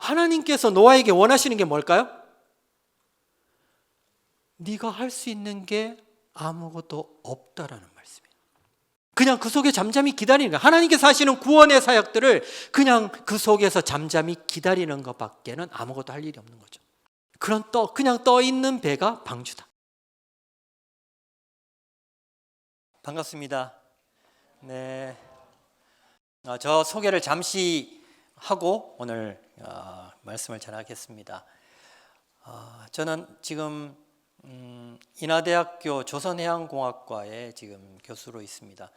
하나님께서 노아에게 원하시는 게 뭘까요? 네가 할 수 있는 게 아무것도 없다라는 말씀이에요. 그냥 그 속에 잠잠히 기다리는 거예요. 하나님께서 하시는 구원의 사역들을 그냥 그 속에서 잠잠히 기다리는 것밖에는 아무것도 할 일이 없는 거죠. 그냥 떠 있는 배가 방주다. 반갑습니다. 네, 저 소개를 잠시 하고 오늘 말씀을 전하겠습니다. 저는 지금 인하대학교 조선해양공학과에 지금 교수로 있습니다.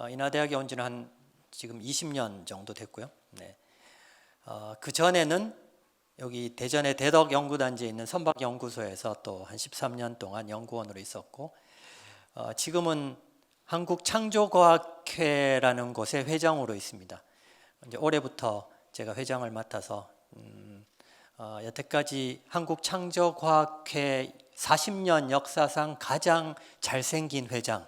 인하대학에 온 지는 지금 20년 정도 됐고요. 네. 그 전에는 여기 대전의 대덕연구단지에 있는 선박연구소에서 또 한 13년 동안 연구원으로 있었고, 지금은 한국창조과학회라는 곳의 회장으로 있습니다. 이제 올해부터 제가 회장을 맡아서 여태까지 한국창조과학회 40년 역사상 가장 잘생긴 회장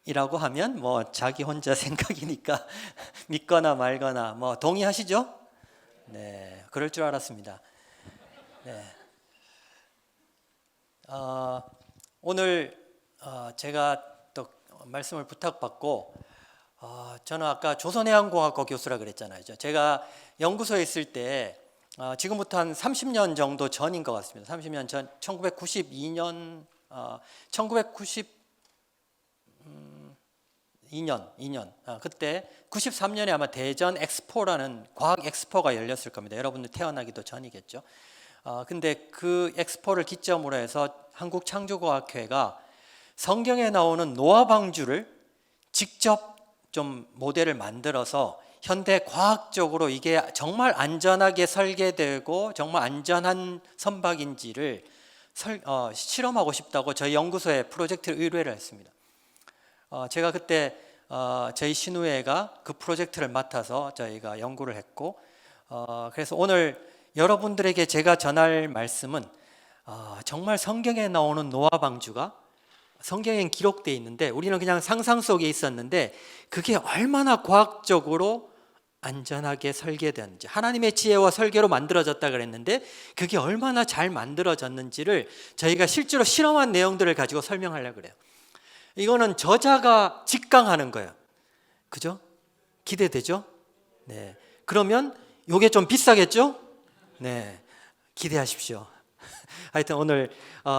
이라고 하면 뭐 자기 혼자 생각이니까 믿거나 말거나 뭐 동의하시죠? 네, 그럴 줄 알았습니다. 네. 오늘 제가 또 말씀을 부탁받고, 저는 아까 조선해양공학과 교수라 그랬잖아요. 제가 연구소에 있을 때 지금부터 한 30년 정도 전인 것 같습니다. 30년 전, 1992년, 1992년, 그때 93년에 아마 대전 엑스포라는 과학 엑스포가 열렸을 겁니다. 여러분들 태어나기도 전이겠죠. 근데 그 엑스포를 기점으로 해서 한국창조과학회가 성경에 나오는 노아 방주를 직접 좀 모델을 만들어서 현대 과학적으로 이게 정말 안전하게 설계되고 정말 안전한 선박인지를 실험하고 싶다고 저희 연구소에 프로젝트를 의뢰를 했습니다. 제가 그때 저희 신우회가 그 프로젝트를 맡아서 저희가 연구를 했고, 그래서 오늘 여러분들에게 제가 전할 말씀은 정말 성경에 나오는 노아 방주가 성경엔 기록되어 있는데 우리는 그냥 상상 속에 있었는데 그게 얼마나 과학적으로 안전하게 설계되었는지, 하나님의 지혜와 설계로 만들어졌다 그랬는데 그게 얼마나 잘 만들어졌는지를 저희가 실제로 실험한 내용들을 가지고 설명하려고 그래요. 이거는 저자가 직강하는 거예요. 그죠? 기대되죠? 네. 그러면 이게 좀 비싸겠죠? 네. 기대하십시오. 하여튼 오늘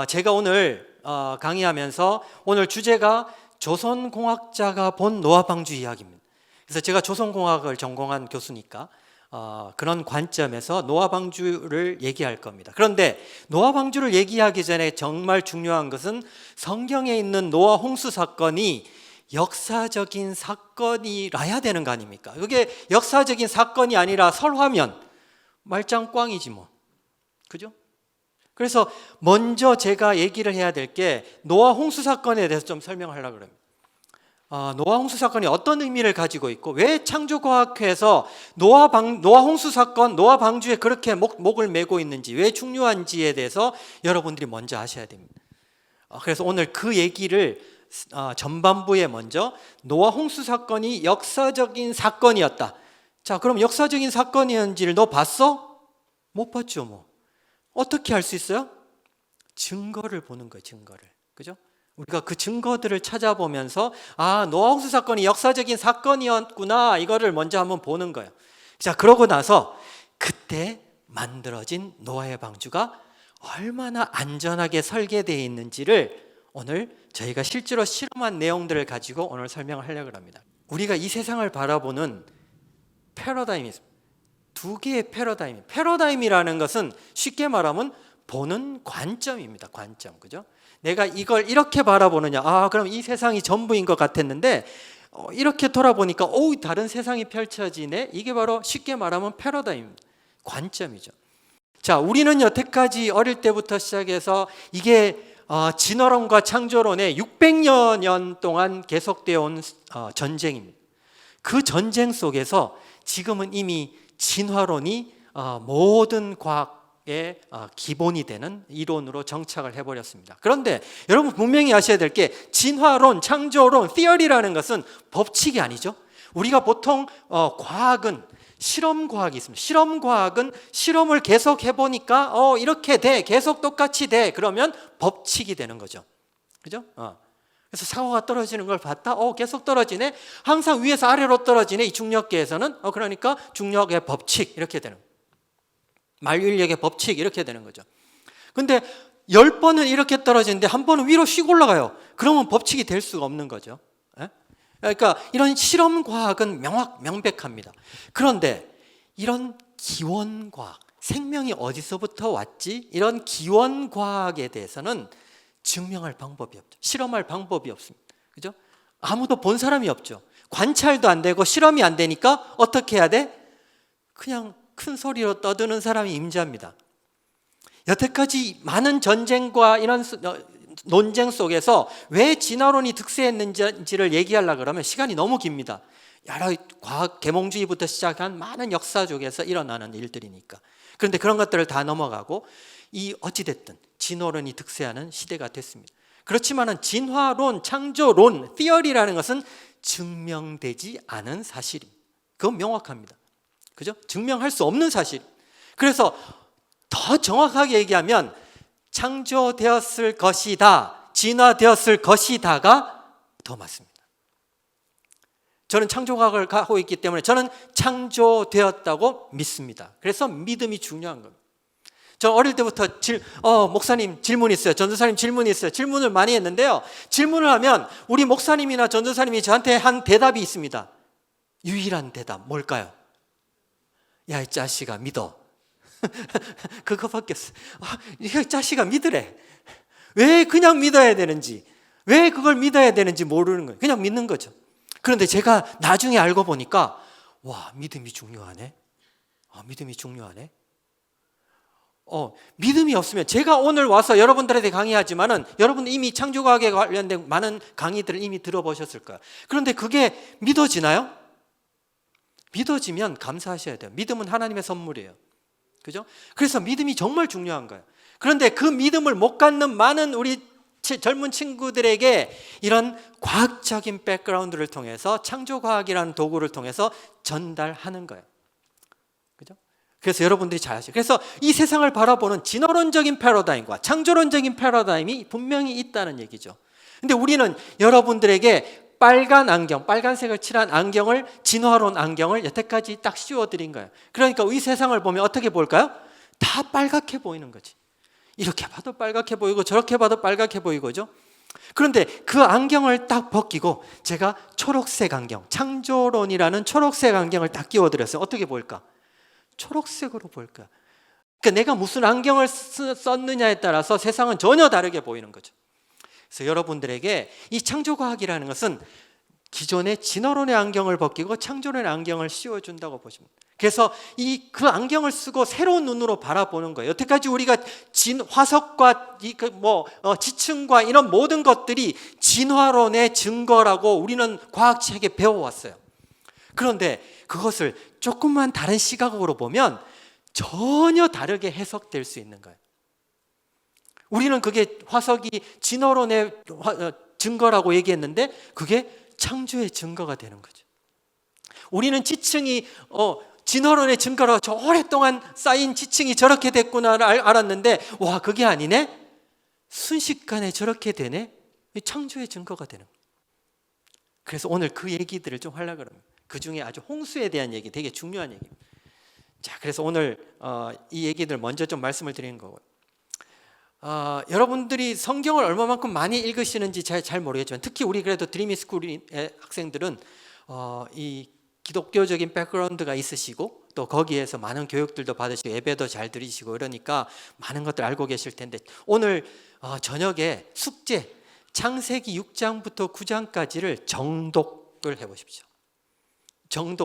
제가 오늘 강의하면서 오늘 주제가 조선공학자가 본 노아 방주 이야기입니다. 그래서 제가 조선공학을 전공한 교수니까 그런 관점에서 노아 방주를 얘기할 겁니다. 그런데 노아 방주를 얘기하기 전에 정말 중요한 것은 성경에 있는 노아 홍수 사건이 역사적인 사건이라야 되는 거 아닙니까? 그게 역사적인 사건이 아니라 설화면 말짱 꽝이지 뭐. 그죠? 그래서 먼저 제가 얘기를 해야 될 게 노아 홍수 사건에 대해서 좀 설명하려고 합니다. 노아 홍수 사건이 어떤 의미를 가지고 있고 왜 창조과학회에서 노아 홍수 사건, 노아 방주에 그렇게 목을 메고 있는지, 왜 중요한지에 대해서 여러분들이 먼저 아셔야 됩니다. 그래서 오늘 그 얘기를 전반부에 먼저 노아 홍수 사건이 역사적인 사건이었다. 자, 그럼 역사적인 사건이었는지를 너 봤어? 못 봤죠 뭐. 어떻게 할 수 있어요? 증거를 보는 거예요. 증거를. 그죠? 우리가 그 증거들을 찾아보면서 노아 홍수 사건이 역사적인 사건이었구나, 이거를 먼저 한번 보는 거예요. 자, 그러고 나서 그때 만들어진 노아의 방주가 얼마나 안전하게 설계되어 있는지를 오늘 저희가 실제로 실험한 내용들을 가지고 오늘 설명을 하려고 합니다. 우리가 이 세상을 바라보는 패러다임이 있습니다. 두 개의 패러다임이라는 것은 쉽게 말하면 보는 관점입니다. 관점. 그죠? 내가 이걸 이렇게 바라보느냐, 그럼 이 세상이 전부인 것 같았는데 이렇게 돌아보니까 다른 세상이 펼쳐지네. 이게 바로 쉽게 말하면 패러다임, 관점이죠. 자, 우리는 여태까지 어릴 때부터 시작해서 이게 진화론과 창조론의 600여 년 동안 계속되어 온 전쟁입니다. 그 전쟁 속에서 지금은 이미 진화론이 모든 과학의 기본이 되는 이론으로 정착을 해버렸습니다. 그런데 여러분 분명히 아셔야 될 게 진화론, 창조론, theory라는 것은 법칙이 아니죠. 우리가 보통 과학은 실험 과학이 있습니다. 실험 과학은 실험을 계속 해보니까 이렇게 돼, 계속 똑같이 돼. 그러면 법칙이 되는 거죠. 그죠? 그래서 사고가 떨어지는 걸 봤다. 계속 떨어지네. 항상 위에서 아래로 떨어지네. 이 중력계에서는. 그러니까 중력의 법칙 이렇게 되는 거예요. 만류인력의 법칙 이렇게 되는 거죠. 근데 10번은 이렇게 떨어지는데 한 번은 위로 씩 올라가요. 그러면 법칙이 될 수가 없는 거죠. 그러니까 이런 실험 과학은 명백합니다. 그런데 이런 기원 과학, 생명이 어디서부터 왔지? 이런 기원 과학에 대해서는 증명할 방법이 없죠. 실험할 방법이 없습니다. 그죠? 아무도 본 사람이 없죠. 관찰도 안 되고 실험이 안 되니까 어떻게 해야 돼? 그냥 큰 소리로 떠드는 사람이 임자입니다. 여태까지 많은 전쟁과 이런 논쟁 속에서 왜 진화론이 득세했는지를 얘기하려고 그러면 시간이 너무 깁니다. 여러 과학 계몽주의부터 시작한 많은 역사 속에서 일어나는 일들이니까. 그런데 그런 것들을 다 넘어가고 어찌됐든 진화론이 득세하는 시대가 됐습니다. 그렇지만은 진화론, 창조론, 티어리라는 것은 증명되지 않은 사실입니다. 그건 명확합니다. 그죠? 증명할 수 없는 사실. 그래서 더 정확하게 얘기하면 창조되었을 것이다, 진화되었을 것이다가 더 맞습니다. 저는 창조과학을 하고 있기 때문에 저는 창조되었다고 믿습니다. 그래서 믿음이 중요한 겁니다. 저 어릴 때부터 목사님 질문 있어요. 전도사님 질문 있어요. 질문을 많이 했는데요. 질문을 하면 우리 목사님이나 전도사님이 저한테 한 대답이 있습니다. 유일한 대답 뭘까요? 야, 이 자식아 믿어. 그거밖에 없어. 이 자식아 믿으래. 왜 그냥 믿어야 되는지, 왜 그걸 믿어야 되는지 모르는 거예요. 그냥 믿는 거죠. 그런데 제가 나중에 알고 보니까 와, 믿음이 중요하네. 믿음이 중요하네. 믿음이 없으면 제가 오늘 와서 여러분들한테 강의하지만은 여러분 이미 창조과학에 관련된 많은 강의들을 이미 들어보셨을 거예요. 그런데 그게 믿어지나요? 믿어지면 감사하셔야 돼요. 믿음은 하나님의 선물이에요. 그죠? 그래서 믿음이 정말 중요한 거예요. 그런데 그 믿음을 못 갖는 많은 우리 젊은 친구들에게 이런 과학적인 백그라운드를 통해서 창조과학이라는 도구를 통해서 전달하는 거예요. 그죠? 그래서 여러분들이 잘 아시죠. 그래서 이 세상을 바라보는 진화론적인 패러다임과 창조론적인 패러다임이 분명히 있다는 얘기죠. 근데 우리는 여러분들에게 빨간 안경, 빨간색을 칠한 안경을, 진화론 안경을 여태까지 딱 씌워드린 거예요. 그러니까 이 세상을 보면 어떻게 볼까요? 다 빨갛게 보이는 거지. 이렇게 봐도 빨갛게 보이고 저렇게 봐도 빨갛게 보이고죠. 그런데 그 안경을 딱 벗기고 제가 초록색 안경, 창조론이라는 초록색 안경을 딱 끼워드렸어요. 어떻게 보일까? 초록색으로 보일까? 그러니까 내가 무슨 안경을 썼느냐에 따라서 세상은 전혀 다르게 보이는 거죠. 그래서 여러분들에게 이 창조과학이라는 것은 기존의 진화론의 안경을 벗기고 창조론의 안경을 씌워준다고 보시면 돼요. 그래서 그 안경을 쓰고 새로운 눈으로 바라보는 거예요. 여태까지 우리가 화석과 지층과 이런 모든 것들이 진화론의 증거라고 우리는 과학책에 배워왔어요. 그런데 그것을 조금만 다른 시각으로 보면 전혀 다르게 해석될 수 있는 거예요. 우리는 그게 화석이 진화론의 증거라고 얘기했는데 그게 창조의 증거가 되는 거죠. 우리는 지층이 진화론의 증거라고 저 오랫동안 쌓인 지층이 저렇게 됐구나를 알았는데 와, 그게 아니네? 순식간에 저렇게 되네? 창조의 증거가 되는 거예요. 그래서 오늘 그 얘기들을 좀 하려고 합니다. 그 중에 아주 홍수에 대한 얘기, 되게 중요한 얘기입니다. 자, 그래서 오늘 이 얘기들 먼저 좀 말씀을 드리는 거고요. 여러분들이 성경을 얼마만큼 많이 읽으시는지 잘 모르겠지만 특히 우리 그래도 드리미 스쿨의 학생들은 이 기독교적인 백그라운드가 있으시고 또 거기에서 많은 교육들도 받으시고 예배도 잘 드리시고 그러니까 많은 것들 알고 계실 텐데 오늘 저녁에 숙제 창세기 6장부터 9장까지를 정독을 해보십시오.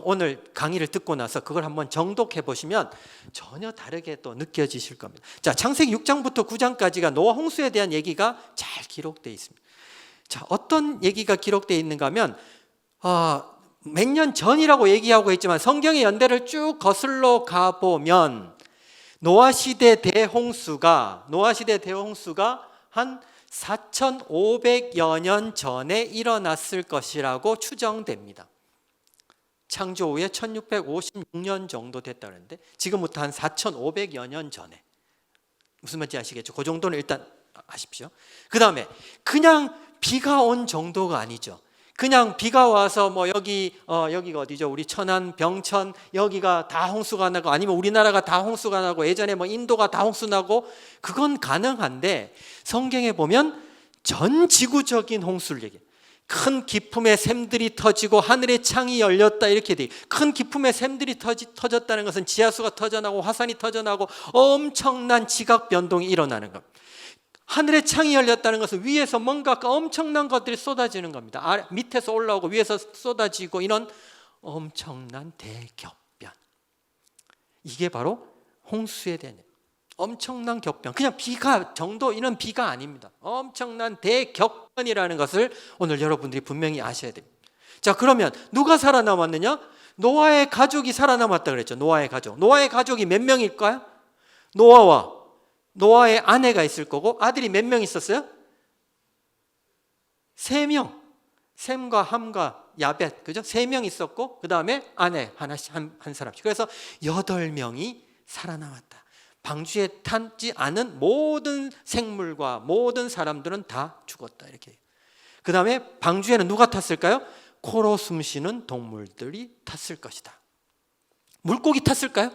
오늘 강의를 듣고 나서 그걸 한번 정독해 보시면 전혀 다르게 또 느껴지실 겁니다. 자, 창세기 6장부터 9장까지가 노아 홍수에 대한 얘기가 잘 기록되어 있습니다. 자, 어떤 얘기가 기록되어 있는가 하면 몇 년 전이라고 얘기하고 있지만 성경의 연대를 쭉 거슬러 가보면 노아 시대 대홍수가 한 4,500여 년 전에 일어났을 것이라고 추정됩니다. 창조 후에 1656년 정도 됐다 그랬는데 지금부터 한 4500여 년 전에, 무슨 말인지 아시겠죠? 그 정도는 일단 아십시오. 그 다음에 그냥 비가 온 정도가 아니죠. 그냥 비가 와서 뭐 여기가 어디죠? 우리 천안, 병천 여기가 다 홍수가 나고, 아니면 우리나라가 다 홍수가 나고, 예전에 뭐 인도가 다 홍수 나고, 그건 가능한데 성경에 보면 전 지구적인 홍수를 얘기해요. 큰 기품의 샘들이 터지고 하늘의 창이 열렸다 이렇게 돼. 큰 기품의 샘들이 터졌다는 것은 지하수가 터져나고 화산이 터져나고 엄청난 지각 변동이 일어나는 겁니다. 하늘의 창이 열렸다는 것은 위에서 뭔가 엄청난 것들이 쏟아지는 겁니다. 밑에서 올라오고 위에서 쏟아지고, 이런 엄청난 대격변. 이게 바로 홍수에 대한 엄청난 격변. 그냥 비가 정도 이런 비가 아닙니다. 엄청난 대격변이라는 것을 오늘 여러분들이 분명히 아셔야 됩니다. 자, 그러면 누가 살아남았느냐? 노아의 가족이 살아남았다 그랬죠. 노아의 가족. 노아의 가족이 몇 명일까요? 노아의 아내가 있을 거고, 아들이 몇 명 있었어요? 3명. 셈과 함과 야벳, 그죠? 3명 있었고, 그 다음에 아내 하나씩 한 사람씩. 그래서 8명이 살아남았다. 방주에 타지 않은 모든 생물과 모든 사람들은 다 죽었다, 이렇게. 그 다음에 방주에는 누가 탔을까요? 코로 숨쉬는 동물들이 탔을 것이다. 물고기 탔을까요?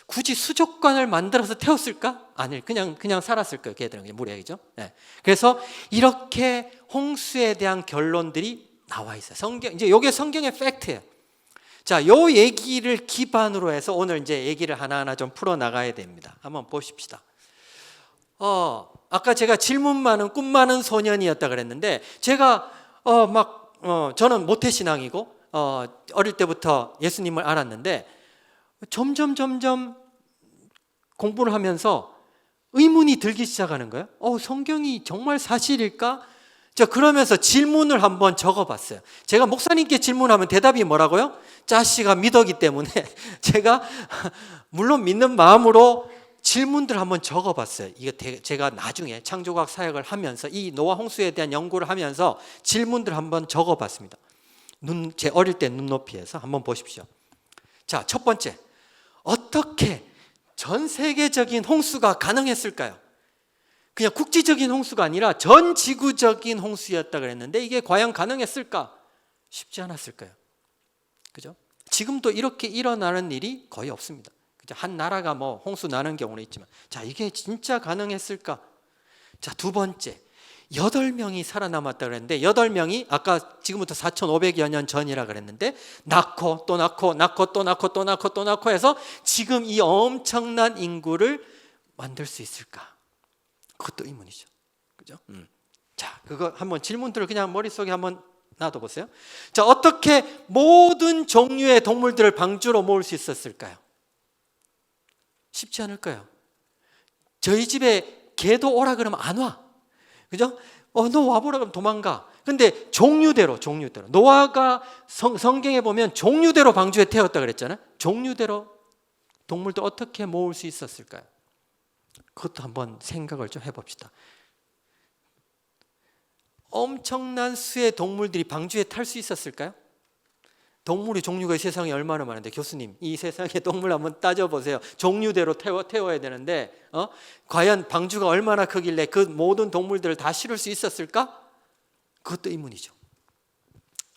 굳이 수족관을 만들어서 태웠을까? 아니, 그냥 살았을 거예요. 걔들은 그냥 물에, 그죠? 네. 그래서 이렇게 홍수에 대한 결론들이 나와 있어요. 이제 이게 성경의 팩트예요. 자, 요 얘기를 기반으로 해서 오늘 이제 얘기를 하나하나 좀 풀어 나가야 됩니다. 한번 보십시다. 아까 제가 질문 많은 꿈 많은 소년이었다 그랬는데, 제가 저는 모태신앙이고 어릴 때부터 예수님을 알았는데, 점점 공부를 하면서 의문이 들기 시작하는 거예요. 성경이 정말 사실일까? 그러면서 질문을 한번 적어봤어요. 제가 목사님께 질문하면 대답이 뭐라고요? 짜씨가 믿었기 때문에 제가 물론 믿는 마음으로 질문들 한번 적어봤어요. 이거 제가 나중에 창조과학 사역을 하면서 이 노아 홍수에 대한 연구를 하면서 질문들 한번 적어봤습니다. 제 어릴 때 눈높이에서 한번 보십시오. 자, 첫 번째, 어떻게 전 세계적인 홍수가 가능했을까요? 그냥 국지적인 홍수가 아니라 전 지구적인 홍수였다 그랬는데, 이게 과연 가능했을까? 쉽지 않았을까요? 그죠? 지금도 이렇게 일어나는 일이 거의 없습니다. 그죠? 한 나라가 뭐 홍수 나는 경우는 있지만, 자, 이게 진짜 가능했을까? 자, 두 번째, 8명이 살아남았다 그랬는데, 8명이 아까 지금부터 4,500여 년 전이라 그랬는데, 낳고 또 낳고 낳고 또 낳고 또 낳고 또 낳고 해서 지금 이 엄청난 인구를 만들 수 있을까? 그것도 의문이죠. 그죠? 자, 그거 한번 질문들을 그냥 머릿속에 한번 놔둬보세요. 자, 어떻게 모든 종류의 동물들을 방주로 모을 수 있었을까요? 쉽지 않을까요? 저희 집에 개도 오라 그러면 안 와. 그죠? 너 와보라 그러면 도망가. 근데 종류대로 노아가 성경에 보면 종류대로 방주에 태웠다 그랬잖아요. 종류대로 동물들 어떻게 모을 수 있었을까요? 그것도 한번 생각을 좀 해봅시다. 엄청난 수의 동물들이 방주에 탈 수 있었을까요? 동물의 종류가 이 세상에 얼마나 많은데, 교수님, 이 세상의 동물 한번 따져보세요. 종류대로 태워야 되는데 과연 방주가 얼마나 크길래 그 모든 동물들을 다 실을 수 있었을까? 그것도 의문이죠.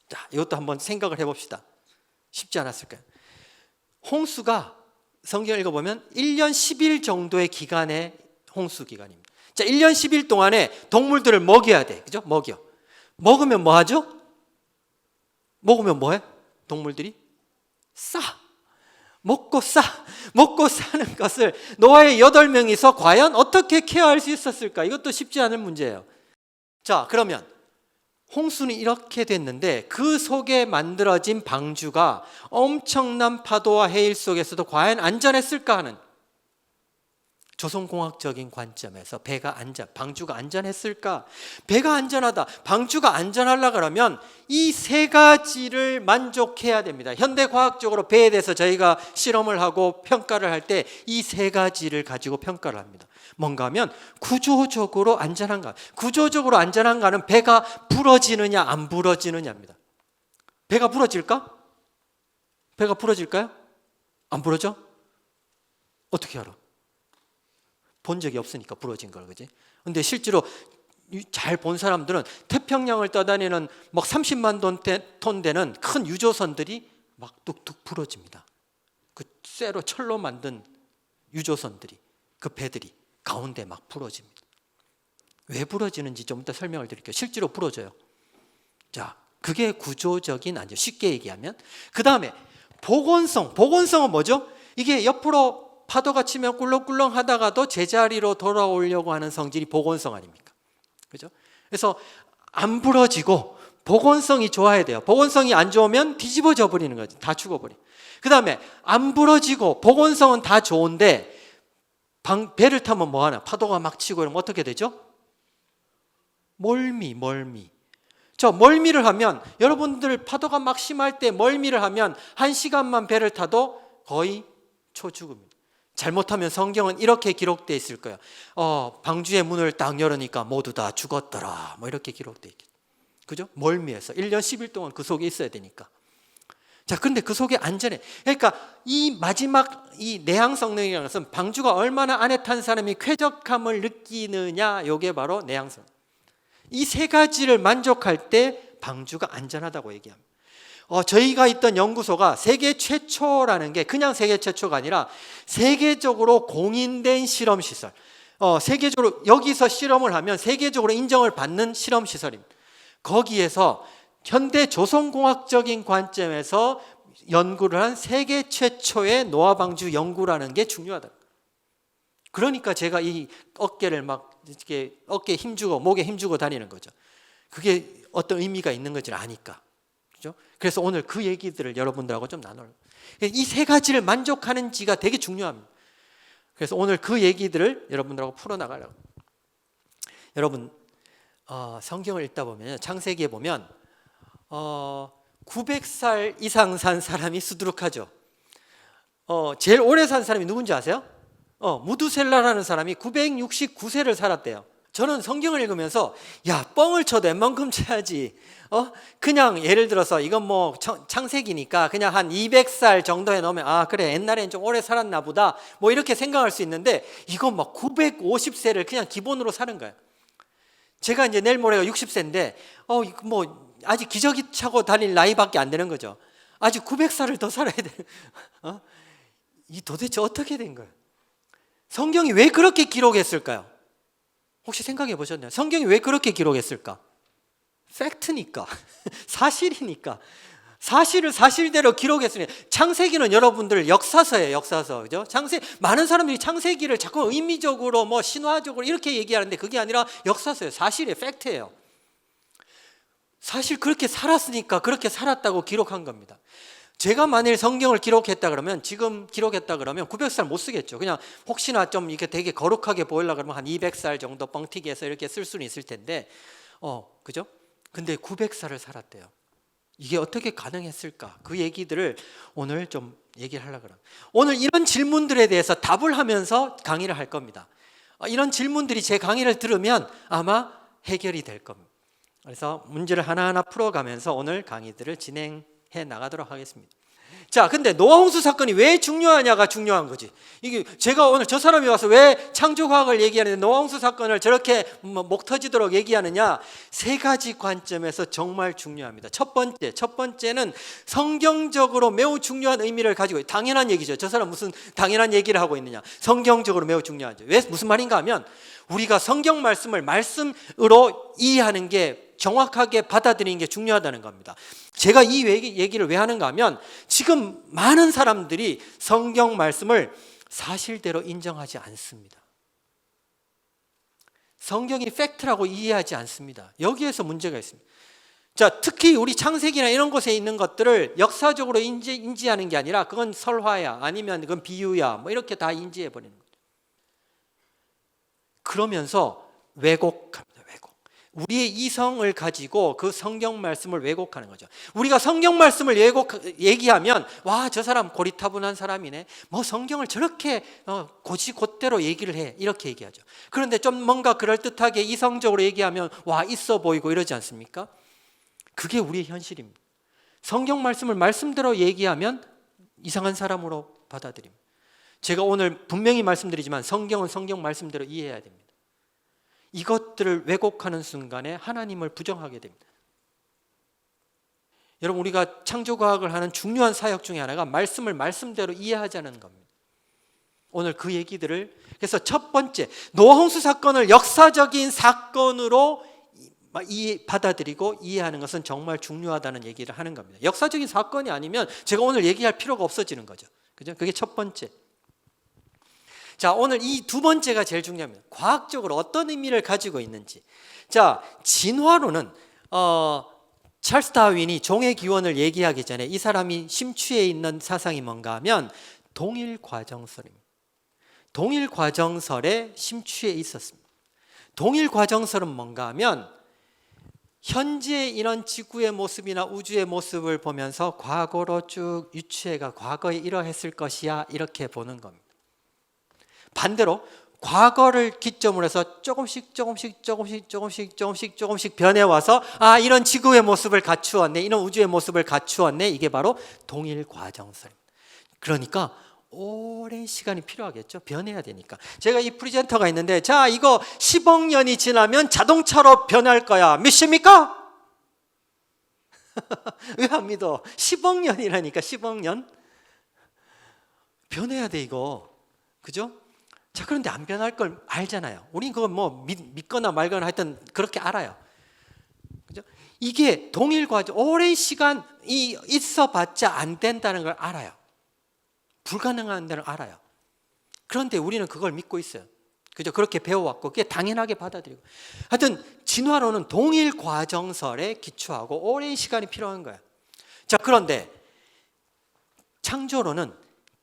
자, 이것도 한번 생각을 해봅시다. 쉽지 않았을까요? 홍수가 성경을 읽어보면 1년 10일 정도의 기간의 홍수 기간입니다. 자, 1년 10일 동안에 동물들을 먹여야 돼. 그죠? 먹으면 뭐 하죠? 먹으면 뭐 해? 동물들이 먹고 사는 것을 노아의 8명이서 과연 어떻게 케어할 수 있었을까? 이것도 쉽지 않은 문제예요. 자, 그러면 홍수는 이렇게 됐는데, 그 속에 만들어진 방주가 엄청난 파도와 해일 속에서도 과연 안전했을까 하는 조선공학적인 관점에서 방주가 안전했을까? 배가 안전하다, 방주가 안전하려고 그러면 이 세 가지를 만족해야 됩니다. 현대과학적으로 배에 대해서 저희가 실험을 하고 평가를 할 때 이 세 가지를 가지고 평가를 합니다. 뭔가 하면 구조적으로 안전한가? 구조적으로 안전한가는 배가 부러지느냐 안 부러지느냐입니다. 배가 부러질까? 배가 부러질까요? 안 부러져? 어떻게 알아? 본 적이 없으니까 부러진 걸, 그지? 근데 실제로 잘 본 사람들은 태평양을 떠다니는 막 30만 톤 되는 큰 유조선들이 막 뚝뚝 부러집니다. 그 쇠로 철로 만든 유조선들이, 그 배들이 가운데 막 부러집니다. 왜 부러지는지 좀 이따 설명을 드릴게요. 실제로 부러져요. 자, 그게 구조적인 안전. 쉽게 얘기하면. 그 다음에 복원성은 뭐죠? 이게 옆으로 파도가 치면 꿀렁꿀렁 하다가도 제자리로 돌아오려고 하는 성질이 복원성 아닙니까? 그죠? 그래서 안 부러지고 복원성이 좋아야 돼요. 복원성이 안 좋으면 뒤집어져 버리는 거지. 다 죽어버려. 그 다음에 안 부러지고 복원성은 다 좋은데 배를 타면 뭐 하나? 파도가 막 치고 이러면 어떻게 되죠? 멀미. 저 멀미를 하면, 여러분들 파도가 막 심할 때 멀미를 하면 1시간만 배를 타도 거의 초죽음입니다. 잘못하면 성경은 이렇게 기록되어 있을 거예요. 방주의 문을 딱 열으니까 모두 다 죽었더라, 뭐 이렇게 기록되어 있겠죠. 그죠? 멀미해서 1년 10일 동안 그 속에 있어야 되니까. 자, 근데 그 속에 안전해. 그러니까 이 마지막 이 내향성능이라는 것은 방주가 얼마나 안에 탄 사람이 쾌적함을 느끼느냐, 이게 바로 내향성. 이 세 가지를 만족할 때 방주가 안전하다고 얘기합니다. 저희가 있던 연구소가 세계 최초라는 게 그냥 세계 최초가 아니라 세계적으로 공인된 실험시설. 세계적으로 여기서 실험을 하면 세계적으로 인정을 받는 실험시설입니다. 거기에서 현대 조선공학적인 관점에서 연구를 한 세계 최초의 노화방주 연구라는 게 중요하다. 그러니까 제가 이 어깨를 막 이렇게 어깨에 힘주고 목에 힘주고 다니는 거죠. 그게 어떤 의미가 있는 건지 아니까. 그죠? 그래서 오늘 그 얘기들을 여러분들하고 좀 나눠요. 이 세 가지를 만족하는지가 되게 중요합니다. 그래서 오늘 그 얘기들을 여러분들하고 풀어나가려고. 여러분, 성경을 읽다 보면 창세기에 보면 900살 이상 산 사람이 수두룩하죠. 제일 오래 산 사람이 누군지 아세요? 무두셀라라는 사람이 969세를 살았대요. 저는 성경을 읽으면서 야, 뻥을 쳐도 웬만큼 쳐야지. 그냥 예를 들어서 이건 뭐 창세기니까 그냥 한 200살 정도에 넣으면 그래, 옛날엔 좀 오래 살았나 보다, 뭐 이렇게 생각할 수 있는데 이건 막 950세를 그냥 기본으로 사는 거예요. 제가 이제 내일 모레가 60세인데 뭐 아직 기저귀 차고 다닐 나이밖에 안 되는 거죠. 아직 900살을 더 살아야 돼. 이 도대체 어떻게 된 거예요? 성경이 왜 그렇게 기록했을까요? 혹시 생각해 보셨나요? 성경이 왜 그렇게 기록했을까? 팩트니까. 사실이니까. 사실을 사실대로 기록했으니. 창세기는 여러분들 역사서예요, 역사서. 그죠? 많은 사람들이 창세기를 자꾸 의미적으로 뭐 신화적으로 이렇게 얘기하는데 그게 아니라 역사서예요. 사실이에요, 팩트예요. 사실 그렇게 살았으니까 그렇게 살았다고 기록한 겁니다. 제가 만일 성경을 기록했다 그러면, 지금 기록했다 그러면 900살 못 쓰겠죠. 그냥 혹시나 좀 이게 되게 거룩하게 보이려고 그러면 한 200살 정도 뻥튀기 해서 이렇게 쓸 수는 있을 텐데, 그죠? 근데 900살을 살았대요. 이게 어떻게 가능했을까? 그 얘기들을 오늘 좀 얘기를 하려고 그래요. 오늘 이런 질문들에 대해서 답을 하면서 강의를 할 겁니다. 이런 질문들이 제 강의를 들으면 아마 해결이 될 겁니다. 그래서 문제를 하나하나 풀어가면서 오늘 강의들을 진행해 나가도록 하겠습니다. 자, 근데 노아홍수 사건이 왜 중요하냐가 중요한 거지. 이게 제가 오늘 저 사람이 와서 왜 창조과학을 얘기하는데 노아홍수 사건을 저렇게 목 터지도록 얘기하느냐, 세 가지 관점에서 정말 중요합니다. 첫 번째는 성경적으로 매우 중요한 의미를 가지고, 당연한 얘기죠. 저 사람 무슨 당연한 얘기를 하고 있느냐. 성경적으로 매우 중요하죠. 왜, 무슨 말인가 하면 우리가 성경 말씀을 말씀으로 이해하는 게, 정확하게 받아들이는 게 중요하다는 겁니다. 제가 이 얘기를 왜 하는가 하면 지금 많은 사람들이 성경 말씀을 사실대로 인정하지 않습니다. 성경이 팩트라고 이해하지 않습니다. 여기에서 문제가 있습니다. 자, 특히 우리 창세기나 이런 곳에 있는 것들을 역사적으로 인지하는 게 아니라 그건 설화야, 아니면 그건 비유야, 뭐 이렇게 다 인지해버리는 거죠. 그러면서 왜곡합니다. 우리의 이성을 가지고 그 성경 말씀을 왜곡하는 거죠. 우리가 성경 말씀을 얘기하면 와, 저 사람 고리타분한 사람이네, 뭐 성경을 저렇게 곧대로 얘기를 해, 이렇게 얘기하죠. 그런데 좀 뭔가 그럴듯하게 이성적으로 얘기하면 와, 있어 보이고 이러지 않습니까? 그게 우리의 현실입니다. 성경 말씀을 말씀대로 얘기하면 이상한 사람으로 받아들입니다. 제가 오늘 분명히 말씀드리지만 성경은 성경 말씀대로 이해해야 됩니다. 이것들을 왜곡하는 순간에 하나님을 부정하게 됩니다. 여러분, 우리가 창조과학을 하는 중요한 사역 중에 하나가 말씀을 말씀대로 이해하자는 겁니다. 오늘 그 얘기들을, 그래서 첫 번째, 노아 홍수 사건을 역사적인 사건으로 받아들이고 이해하는 것은 정말 중요하다는 얘기를 하는 겁니다. 역사적인 사건이 아니면 제가 오늘 얘기할 필요가 없어지는 거죠. 그죠? 그게 첫 번째. 자, 오늘 이 두 번째가 제일 중요합니다. 과학적으로 어떤 의미를 가지고 있는지. 자, 진화론은 찰스 다윈이 종의 기원을 얘기하기 전에 이 사람이 심취해 있는 사상이 뭔가 하면 동일 과정설입니다. 동일 과정설에 심취해 있었습니다. 동일 과정설은 뭔가 하면 현재 이런 지구의 모습이나 우주의 모습을 보면서 과거로 쭉 유추해가 과거에 이러했을 것이야, 이렇게 보는 겁니다. 반대로 과거를 기점으로 해서 조금씩 변해와서 이런 지구의 모습을 갖추었네, 이런 우주의 모습을 갖추었네, 이게 바로 동일 과정설입니다. 그러니까 오랜 시간이 필요하겠죠. 변해야 되니까. 제가 이 프리젠터가 있는데, 자, 이거 10억 년이 지나면 자동차로 변할 거야. 믿습니까? 왜 안 믿어? 10억 년이라니까. 10억 년 변해야 돼, 이거. 그죠? 자, 그런데 안 변할 걸 알잖아요. 우린 그거 뭐 믿거나 말거나 하여튼 그렇게 알아요. 그죠? 이게 동일 과정, 오랜 시간이 있어봤자 안 된다는 걸 알아요. 불가능한 데는 알아요. 그런데 우리는 그걸 믿고 있어요. 그죠? 그렇게 배워왔고 그게 당연하게 받아들이고. 하여튼 진화론은 동일 과정설에 기초하고 오랜 시간이 필요한 거예요. 자, 그런데 창조론은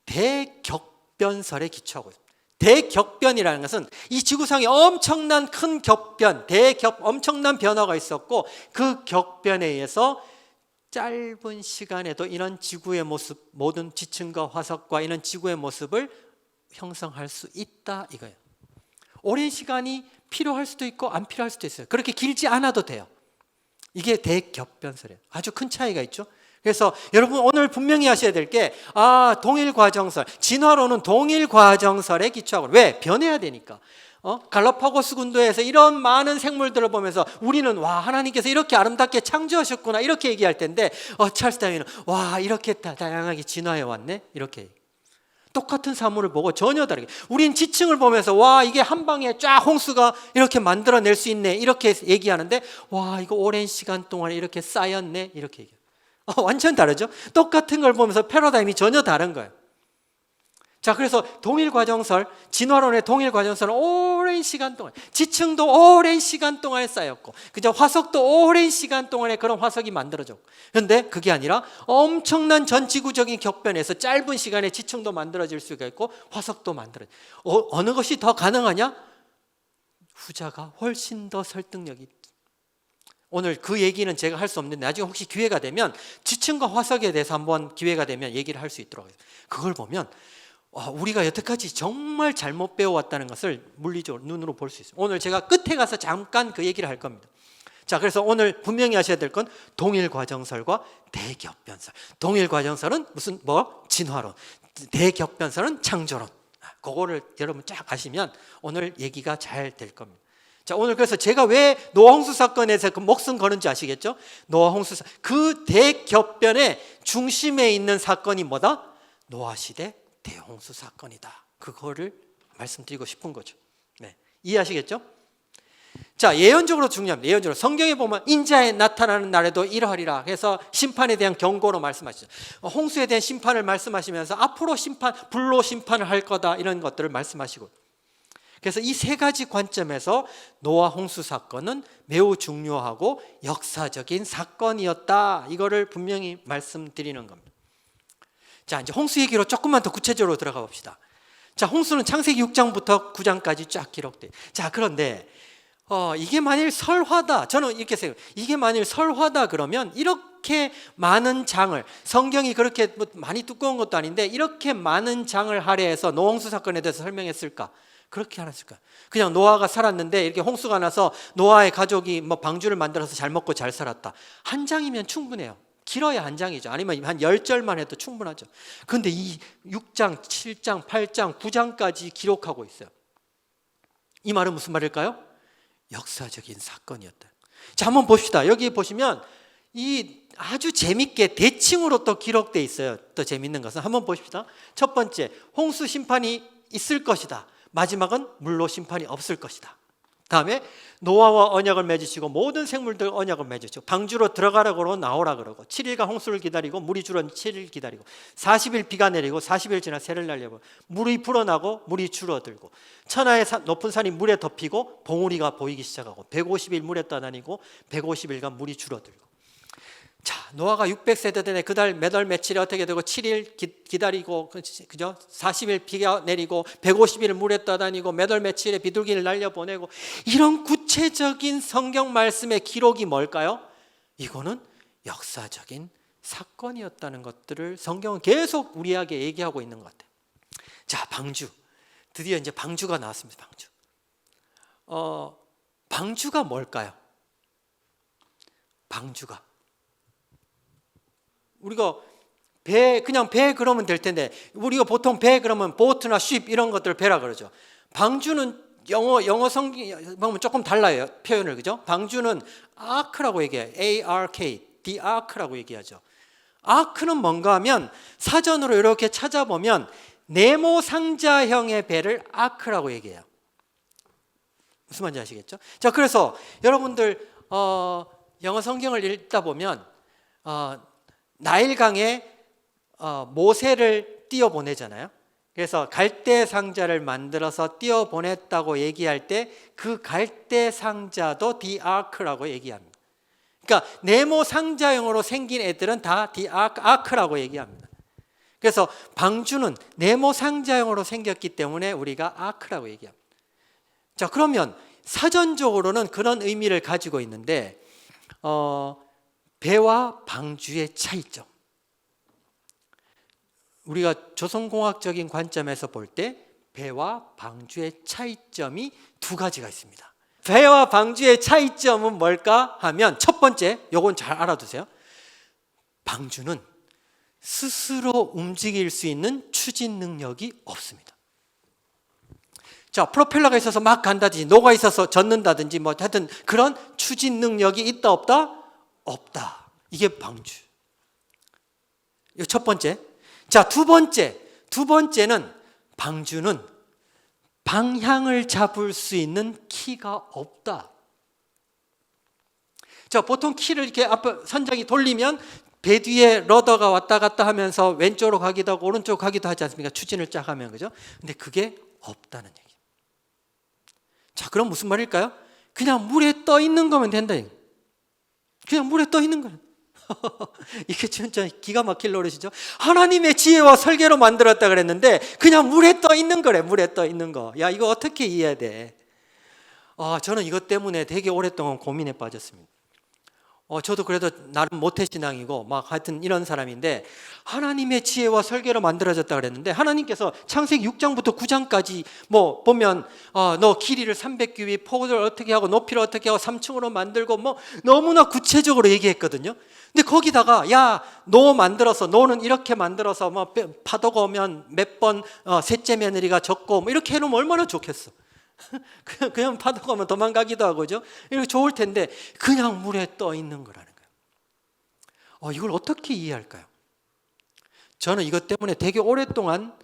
대격변설에 기초하고 있습니다. 대격변이라는 것은 이 지구상에 엄청난 큰 격변, 엄청난 변화가 있었고 그 격변에 의해서 짧은 시간에도 이런 지구의 모습, 모든 지층과 화석과 이런 지구의 모습을 형성할 수 있다, 이거예요. 오랜 시간이 필요할 수도 있고 안 필요할 수도 있어요. 그렇게 길지 않아도 돼요. 이게 대격변설이에요. 아주 큰 차이가 있죠. 그래서 여러분 오늘 분명히 하셔야 될 게 동일 과정설, 진화론은 동일 과정설에 기초하고. 왜? 변해야 되니까. 갈라파고스 군도에서 이런 많은 생물들을 보면서 우리는 와, 하나님께서 이렇게 아름답게 창조하셨구나, 이렇게 얘기할 텐데 찰스 다윈은 와, 이렇게 다양하게 진화해 왔네, 이렇게. 똑같은 사물을 보고 전혀 다르게. 우린 지층을 보면서 와, 이게 한 방에 쫙 홍수가 이렇게 만들어낼 수 있네, 이렇게 얘기하는데 와, 이거 오랜 시간 동안 이렇게 쌓였네, 이렇게 얘기해요. 완전 다르죠? 똑같은 걸 보면서 패러다임이 전혀 다른 거예요. 자, 그래서 동일 과정설, 진화론의 동일 과정설은 오랜 시간 동안, 지층도 오랜 시간 동안에 쌓였고, 그죠? 화석도 오랜 시간 동안에 그런 화석이 만들어졌고. 그런데 그게 아니라 엄청난 전 지구적인 격변에서 짧은 시간에 지층도 만들어질 수가 있고 화석도 만들어져. 어느 것이 더 가능하냐? 후자가 훨씬 더 설득력이 있다. 오늘 그 얘기는 제가 할 수 없는데 나중에 혹시 기회가 되면 지층과 화석에 대해서 한번 기회가 되면 얘기를 할 수 있도록 해요. 그걸 보면 우리가 여태까지 정말 잘못 배워왔다는 것을 물리적으로 눈으로 볼 수 있어요. 오늘 제가 끝에 가서 잠깐 그 얘기를 할 겁니다. 자, 그래서 오늘 분명히 하셔야 될 건 동일 과정설과 대격변설. 동일 과정설은 진화론, 대격변설은 창조론. 그거를 여러분 쫙 아시면 오늘 얘기가 잘 될 겁니다. 자, 오늘 그래서 제가 왜 노아 홍수 사건에서 그 목숨 거는지 아시겠죠? 노아 홍수 그 대격변의 중심에 있는 사건이 뭐다? 노아 시대 대홍수 사건이다. 그거를 말씀드리고 싶은 거죠. 네, 이해하시겠죠? 자, 예언적으로 중요합니다. 예언적으로 성경에 보면 인자에 나타나는 날에도 이러하리라 해서 심판에 대한 경고로 말씀하시죠. 홍수에 대한 심판을 말씀하시면서 앞으로 불로 심판을 할 거다, 이런 것들을 말씀하시고. 그래서 이 세 가지 관점에서 노아 홍수 사건은 매우 중요하고 역사적인 사건이었다, 이거를 분명히 말씀드리는 겁니다. 자, 이제 홍수 얘기로 조금만 더 구체적으로 들어가 봅시다. 자, 홍수는 창세기 6장부터 9장까지 쫙 기록돼. 자, 그런데 이게 만일 설화다, 저는 이렇게 생각해요. 이게 만일 설화다 그러면 이렇게 많은 장을, 성경이 그렇게 많이 두꺼운 것도 아닌데 이렇게 많은 장을 할애해서 노아 홍수 사건에 대해서 설명했을까? 그렇게 안 했을까? 그냥 노아가 살았는데 이렇게 홍수가 나서 노아의 가족이 방주를 만들어서 잘 먹고 잘 살았다, 한 장이면 충분해요. 길어야 한 장이죠. 아니면 한 10절만 해도 충분하죠. 그런데 이 6장, 7장, 8장, 9장까지 기록하고 있어요. 이 말은 무슨 말일까요? 역사적인 사건이었다. 자, 한번 봅시다. 여기 보시면 이 아주 재밌게 대칭으로 또 기록되어 있어요. 또 재밌는 것은 한번 보십시다. 첫 번째, 홍수 심판이 있을 것이다. 마지막은 물로 심판이 없을 것이다. 다음에 노아와 언약을 맺으시고 모든 생물들 언약을 맺으시고 방주로 들어가라고 그러고 나오라 그러고 7일간 홍수를 기다리고 물이 줄어 7일 기다리고 40일 비가 내리고 40일 지나 새를 날려고 물이 불어나고 물이 줄어들고 천하의 높은 산이 물에 덮이고 봉우리가 보이기 시작하고 150일 물에 떠다니고 150일간 물이 줄어들고. 자, 노아가 600세대 되네. 그달 몇 월 며칠에 어떻게 되고 7일 기다리고 그죠? 40일 비가 내리고 150일 물에 떠다니고 몇 월 며칠에 비둘기를 날려보내고 이런 구체적인 성경 말씀의 기록이 뭘까요? 이거는 역사적인 사건이었다는 것들을 성경은 계속 우리에게 얘기하고 있는 것 같아요. 자, 방주. 드디어 이제 방주가 나왔습니다. 방주. 방주가 뭘까요? 방주가 우리가 그냥 배 그러면 될 텐데 우리가 보통 배 그러면 보트나 쉽 이런 것들을 배라 그러죠. 방주는 영어 성경 보면 조금 달라요. 표현을. 그죠? 방주는 아크라고 얘기해요. ARK, the ark라고 얘기하죠. 아크는 뭔가 하면 사전으로 이렇게 찾아보면 네모 상자형의 배를 아크라고 얘기해요. 무슨 말인지 아시겠죠? 자, 그래서 여러분들 영어 성경을 읽다 보면 나일강에 모세를 띄어보내잖아요. 그래서 갈대 상자를 만들어서 띄어보냈다고 얘기할 때 그 갈대 상자도 the ark라고 얘기합니다. 그러니까 네모 상자형으로 생긴 애들은 다 the ark라고 얘기합니다. 그래서 방주는 네모 상자형으로 생겼기 때문에 우리가 ark라고 얘기합니다. 자, 그러면 사전적으로는 그런 의미를 가지고 있는데 배와 방주의 차이점. 우리가 조선공학적인 관점에서 볼 때 배와 방주의 차이점이 두 가지가 있습니다. 배와 방주의 차이점은 뭘까 하면 첫 번째, 요건 잘 알아두세요. 방주는 스스로 움직일 수 있는 추진 능력이 없습니다. 자, 프로펠러가 있어서 막 간다든지 노가 있어서 젓는다든지 뭐 하여튼 그런 추진 능력이 있다 없다? 없다. 이게 방주. 이거 첫 번째. 자, 두 번째는 방주는 방향을 잡을 수 있는 키가 없다. 자, 보통 키를 이렇게 앞에 선장이 돌리면 배 뒤에 러더가 왔다 갔다 하면서 왼쪽으로 가기도 하고 오른쪽으로 가기도 하지 않습니까? 추진을 쫙 하면. 그죠? 근데 그게 없다는 얘기. 자, 그럼 무슨 말일까요? 그냥 물에 떠 있는 거면 된다. 그냥 물에 떠 있는 거예요. 이게 진짜 기가 막힐 노릇이죠. 하나님의 지혜와 설계로 만들었다 그랬는데 그냥 물에 떠 있는 거래. 물에 떠 있는 거. 야, 이거 어떻게 이해해야 돼? 저는 이것 때문에 되게 오랫동안 고민에 빠졌습니다. 저도 그래도 나름 모태신앙이고 막 하여튼 이런 사람인데 하나님의 지혜와 설계로 만들어졌다 그랬는데 하나님께서 창세기 6장부터 9장까지 뭐 보면 너 길이를 300규빗, 폭을 어떻게 하고 높이를 어떻게 하고 3층으로 만들고 뭐 너무나 구체적으로 얘기했거든요. 근데 거기다가 야, 너 만들어서 너는 이렇게 만들어서 뭐 파도가 오면 몇 번 셋째 며느리가 졌고 뭐 이렇게 해놓으면 얼마나 좋겠어. 그냥 파도가 오면 도망가기도 하고죠. 이렇게 좋을 텐데 그냥 물에 떠 있는 거라는 거예요. 이걸 어떻게 이해할까요? 저는 이것 때문에 되게 오랫동안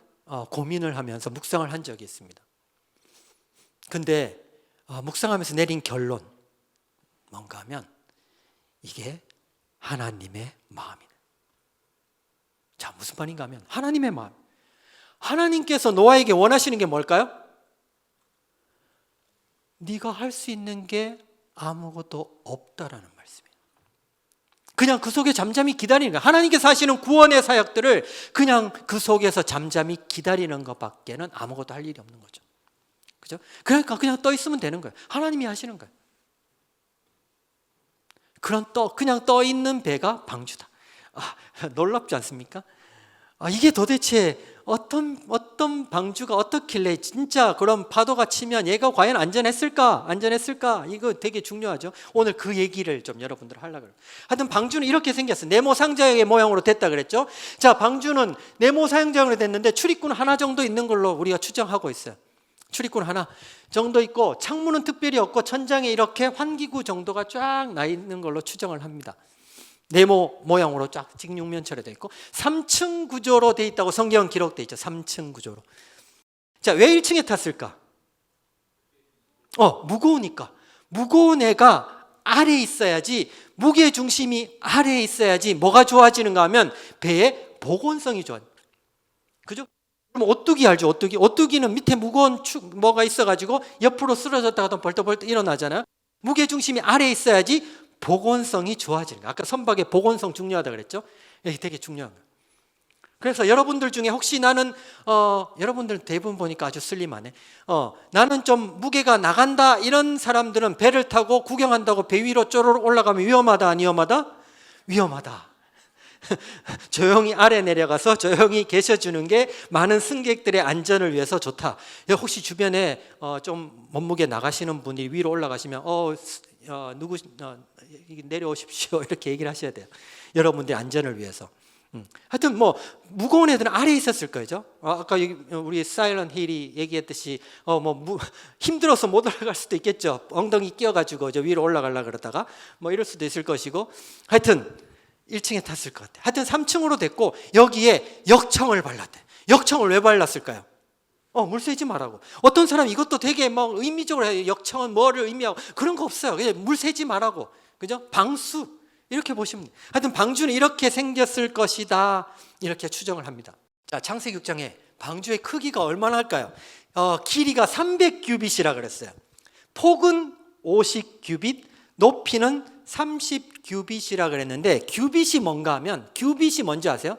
고민을 하면서 묵상을 한 적이 있습니다. 근데 묵상하면서 내린 결론 뭔가 하면 이게 하나님의 마음이네. 자, 무슨 말인가 하면 하나님의 마음. 하나님께서 노아에게 원하시는 게 뭘까요? 네가 할 수 있는 게 아무것도 없다라는 말씀이에요. 그냥 그 속에 잠잠히 기다리는 거예요. 하나님께서 하시는 구원의 사역들을 그냥 그 속에서 잠잠히 기다리는 것밖에는 아무것도 할 일이 없는 거죠. 그죠? 그러니까 그냥 떠 있으면 되는 거예요. 하나님이 하시는 거예요. 그냥 떠 있는 배가 방주다. 놀랍지 않습니까? 이게 도대체 어떤 방주가 어떻길래 진짜 그런 파도가 치면 얘가 과연 안전했을까? 이거 되게 중요하죠. 오늘 그 얘기를 좀 여러분들 하려고 그래요. 하여튼 방주는 이렇게 생겼어요. 네모 상자의 모양으로 됐다 그랬죠. 자, 방주는 네모 상자로 됐는데 출입구 하나 정도 있는 걸로 우리가 추정하고 있어요. 출입구 하나 정도 있고 창문은 특별히 없고 천장에 이렇게 환기구 정도가 쫙 나 있는 걸로 추정을 합니다. 네모 모양으로 쫙 직육면체로 되어 있고 3층 구조로 되어 있다고 성경은 기록되어 있죠. 3층 구조로. 자, 왜 1층에 탔을까? 무거우니까. 무거운 애가 아래에 있어야지, 무게 중심이 아래에 있어야지 뭐가 좋아지는가 하면 배의 복원성이 좋아요. 그죠? 그럼 오뚜기 알죠? 오뚜기는 밑에 무거운 뭐가 있어가지고 옆으로 쓰러졌다가 또 벌떡벌떡 일어나잖아요. 무게 중심이 아래에 있어야지 복원성이 좋아지는 거예요. 아까 선박의 복원성 중요하다 그랬죠? 이게 되게 중요한 거예요. 그래서 여러분들 중에 혹시 나는 여러분들 대부분 보니까 아주 슬림하네. 나는 좀 무게가 나간다 이런 사람들은 배를 타고 구경한다고 배 위로 쪼르륵 올라가면 위험하다 안 위험하다? 위험하다. 조용히 아래 내려가서 조용히 계셔주는 게 많은 승객들의 안전을 위해서 좋다. 혹시 주변에 좀 몸무게 나가시는 분이 위로 올라가시면 누구 내려오십시오 이렇게 얘기를 하셔야 돼요. 여러분들의 안전을 위해서. 하여튼 뭐 무거운 애들은 아래에 있었을 거죠. 아까 우리 사일런트 힐이 얘기했듯이 힘들어서 못 올라갈 수도 있겠죠. 엉덩이 끼어가지고 저 위로 올라가려고 그러다가 뭐 이럴 수도 있을 것이고, 하여튼 1층에 탔을 것 같아요. 하여튼 3층으로 됐고 여기에 역청을 발랐대. 역청을 왜 발랐을까요? 물 새지 말라고. 어떤 사람 이것도 되게 막 의미적으로 해요. 역청은 뭐를 의미하고 그런 거 없어요. 그냥 물 새지 말라고. 그죠? 방수 이렇게 보시면 돼요. 하여튼 방주는 이렇게 생겼을 것이다 이렇게 추정을 합니다. 자, 창세기 6장에 방주의 크기가 얼마나 할까요? 길이가 300규빗이라 그랬어요. 폭은 50규빗, 높이는 30규빗이라 그랬는데 규빗이 뭔가 하면, 규빗이 뭔지 아세요?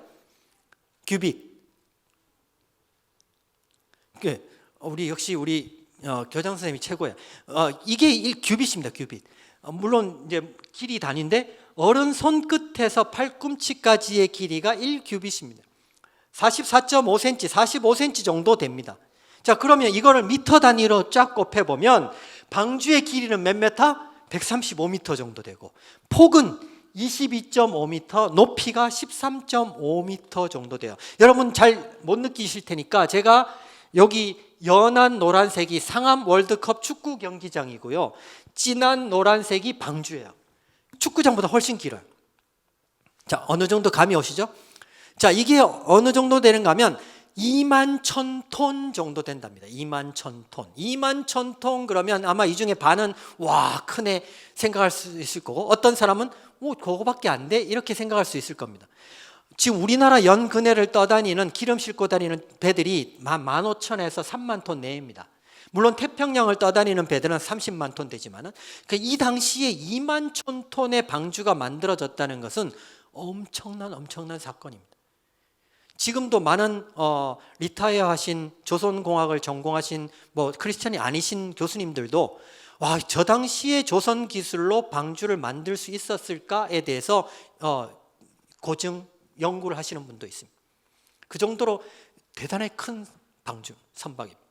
규빗. 우리 역시 교장 선생님이 최고예요. 이게 규빗입니다. 규빗. 물론 이제 길이 단위인데 어른 손끝에서 팔꿈치까지의 길이가 1규빗입니다. 44.5cm, 45cm 정도 됩니다. 자, 그러면 이거를 미터 단위로 쫙 곱해 보면 방주의 길이는 몇 미터? 135m 정도 되고, 폭은 22.5m, 높이가 13.5m 정도 돼요. 여러분 잘 못 느끼실 테니까 제가 여기 연한 노란색이 상암 월드컵 축구 경기장이고요, 진한 노란색이 방주예요. 축구장보다 훨씬 길어요. 자, 어느 정도 감이 오시죠? 자, 이게 어느 정도 되는가 하면 21,000톤 정도 된답니다. 21,000톤. 21,000톤 그러면 아마 이 중에 반은 와, 크네 생각할 수 있을 거고, 어떤 사람은 그거밖에 안 돼 이렇게 생각할 수 있을 겁니다. 지금 우리나라 연근해를 떠다니는, 기름 싣고 다니는 배들이 15,000에서 3만 톤 내입니다. 물론 태평양을 떠다니는 배들은 30만 톤 되지만은 이 당시에 21,000톤의 방주가 만들어졌다는 것은 엄청난 사건입니다. 지금도 많은 리타이어 하신 조선공학을 전공하신 크리스천이 아니신 교수님들도 와, 저 당시에 조선 기술로 방주를 만들 수 있었을까에 대해서 고증 연구를 하시는 분도 있습니다. 그 정도로 대단히 큰 방주 선박입니다.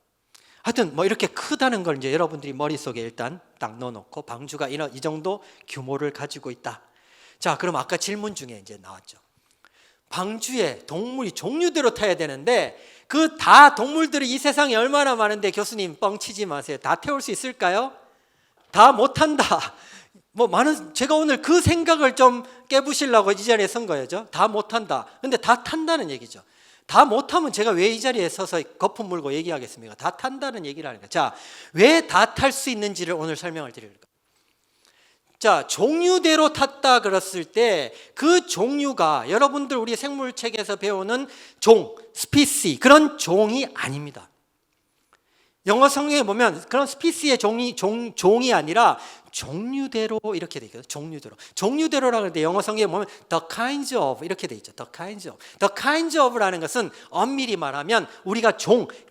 하여튼 이렇게 크다는 걸 이제 여러분들이 머릿속에 일단 딱 넣어놓고, 방주가 이 정도 규모를 가지고 있다. 자, 그럼 아까 질문 중에 이제 나왔죠. 방주에 동물이 종류대로 타야 되는데 그 다 동물들이 이 세상에 얼마나 많은데 교수님 뻥치지 마세요. 다 태울 수 있을까요? 다 못 탄다. 제가 오늘 그 생각을 좀 깨부시려고 이 자리에 선 거예요. 다 못 탄다. 근데 다 탄다는 얘기죠. 다 못하면 제가 왜 이 자리에 서서 거품 물고 얘기하겠습니까? 다 탄다는 얘기를 하니까. 자, 왜 다 탈 수 있는지를 오늘 설명을 드릴게요. 자, 종류대로 탔다 그랬을 때 그 종류가 여러분들 우리 생물책에서 배우는 종, 스피시 그런 종이 아닙니다. 영어 성경에 보면 그런 스피시의 종이 아니라 종류대로 이렇게 돼 있거든요. 종류대로라고 하는데 영어 성경에 보면 the kinds of 이렇게 돼 있죠. the kinds of라는 것은 엄밀히 말하면 우리가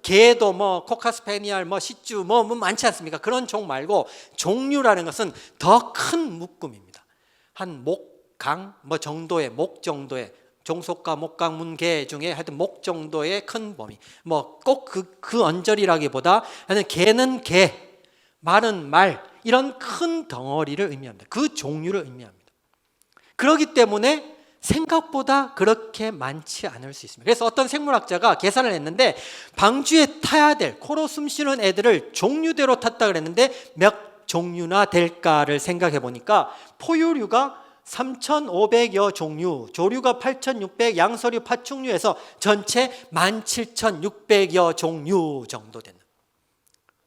개도 코카스페니알 시쭈 많지 않습니까? 그런 종 말고 종류라는 것은 더 큰 묶음입니다. 한 목, 강 정도의 목 정도의 종속과 목각, 문개 중에 하여튼 목 정도의 큰 범위. 뭐 꼭 그 언저리라기보다 하여튼 개는 개, 말은 말, 이런 큰 덩어리를 의미합니다. 그 종류를 의미합니다. 그렇기 때문에 생각보다 그렇게 많지 않을 수 있습니다. 그래서 어떤 생물학자가 계산을 했는데 방주에 타야 될 코로 숨 쉬는 애들을 종류대로 탔다 그랬는데 몇 종류나 될까를 생각해 보니까 포유류가 3,500여 종류, 조류가 8,600, 양서류, 파충류에서 전체 17,600여 종류 정도 되는,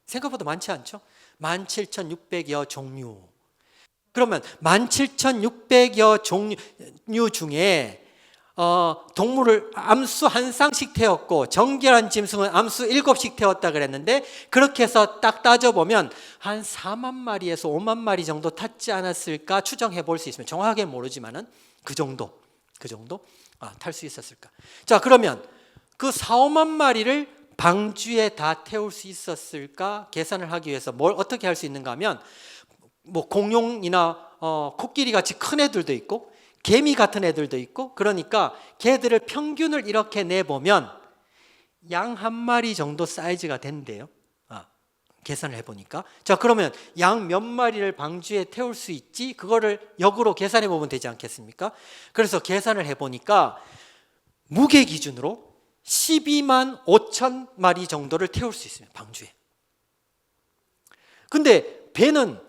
생각보다 많지 않죠? 17,600여 종류. 그러면 17,600여 종류 중에 동물을 암수 한 쌍씩 태웠고 정결한 짐승은 암수 7씩 태웠다 그랬는데, 그렇게 해서 딱 따져보면 한 4만 마리에서 5만 마리 정도 탔지 않았을까 추정해 볼 수 있습니다. 정확하게 모르지만은 그 정도 탈 수 있었을까. 자, 그러면 그 4, 5만 마리를 방주에 다 태울 수 있었을까 계산을 하기 위해서 뭘 어떻게 할 수 있는가 하면, 뭐 공룡이나 코끼리 같이 큰 애들도 있고 개미 같은 애들도 있고, 그러니까 걔들을 평균을 이렇게 내보면 양 한 마리 정도 사이즈가 된대요. 계산을 해보니까. 자, 그러면 양 몇 마리를 방주에 태울 수 있지? 그거를 역으로 계산해 보면 되지 않겠습니까? 그래서 계산을 해보니까 무게 기준으로 12만 5천 마리 정도를 태울 수 있습니다, 방주에. 근데 배는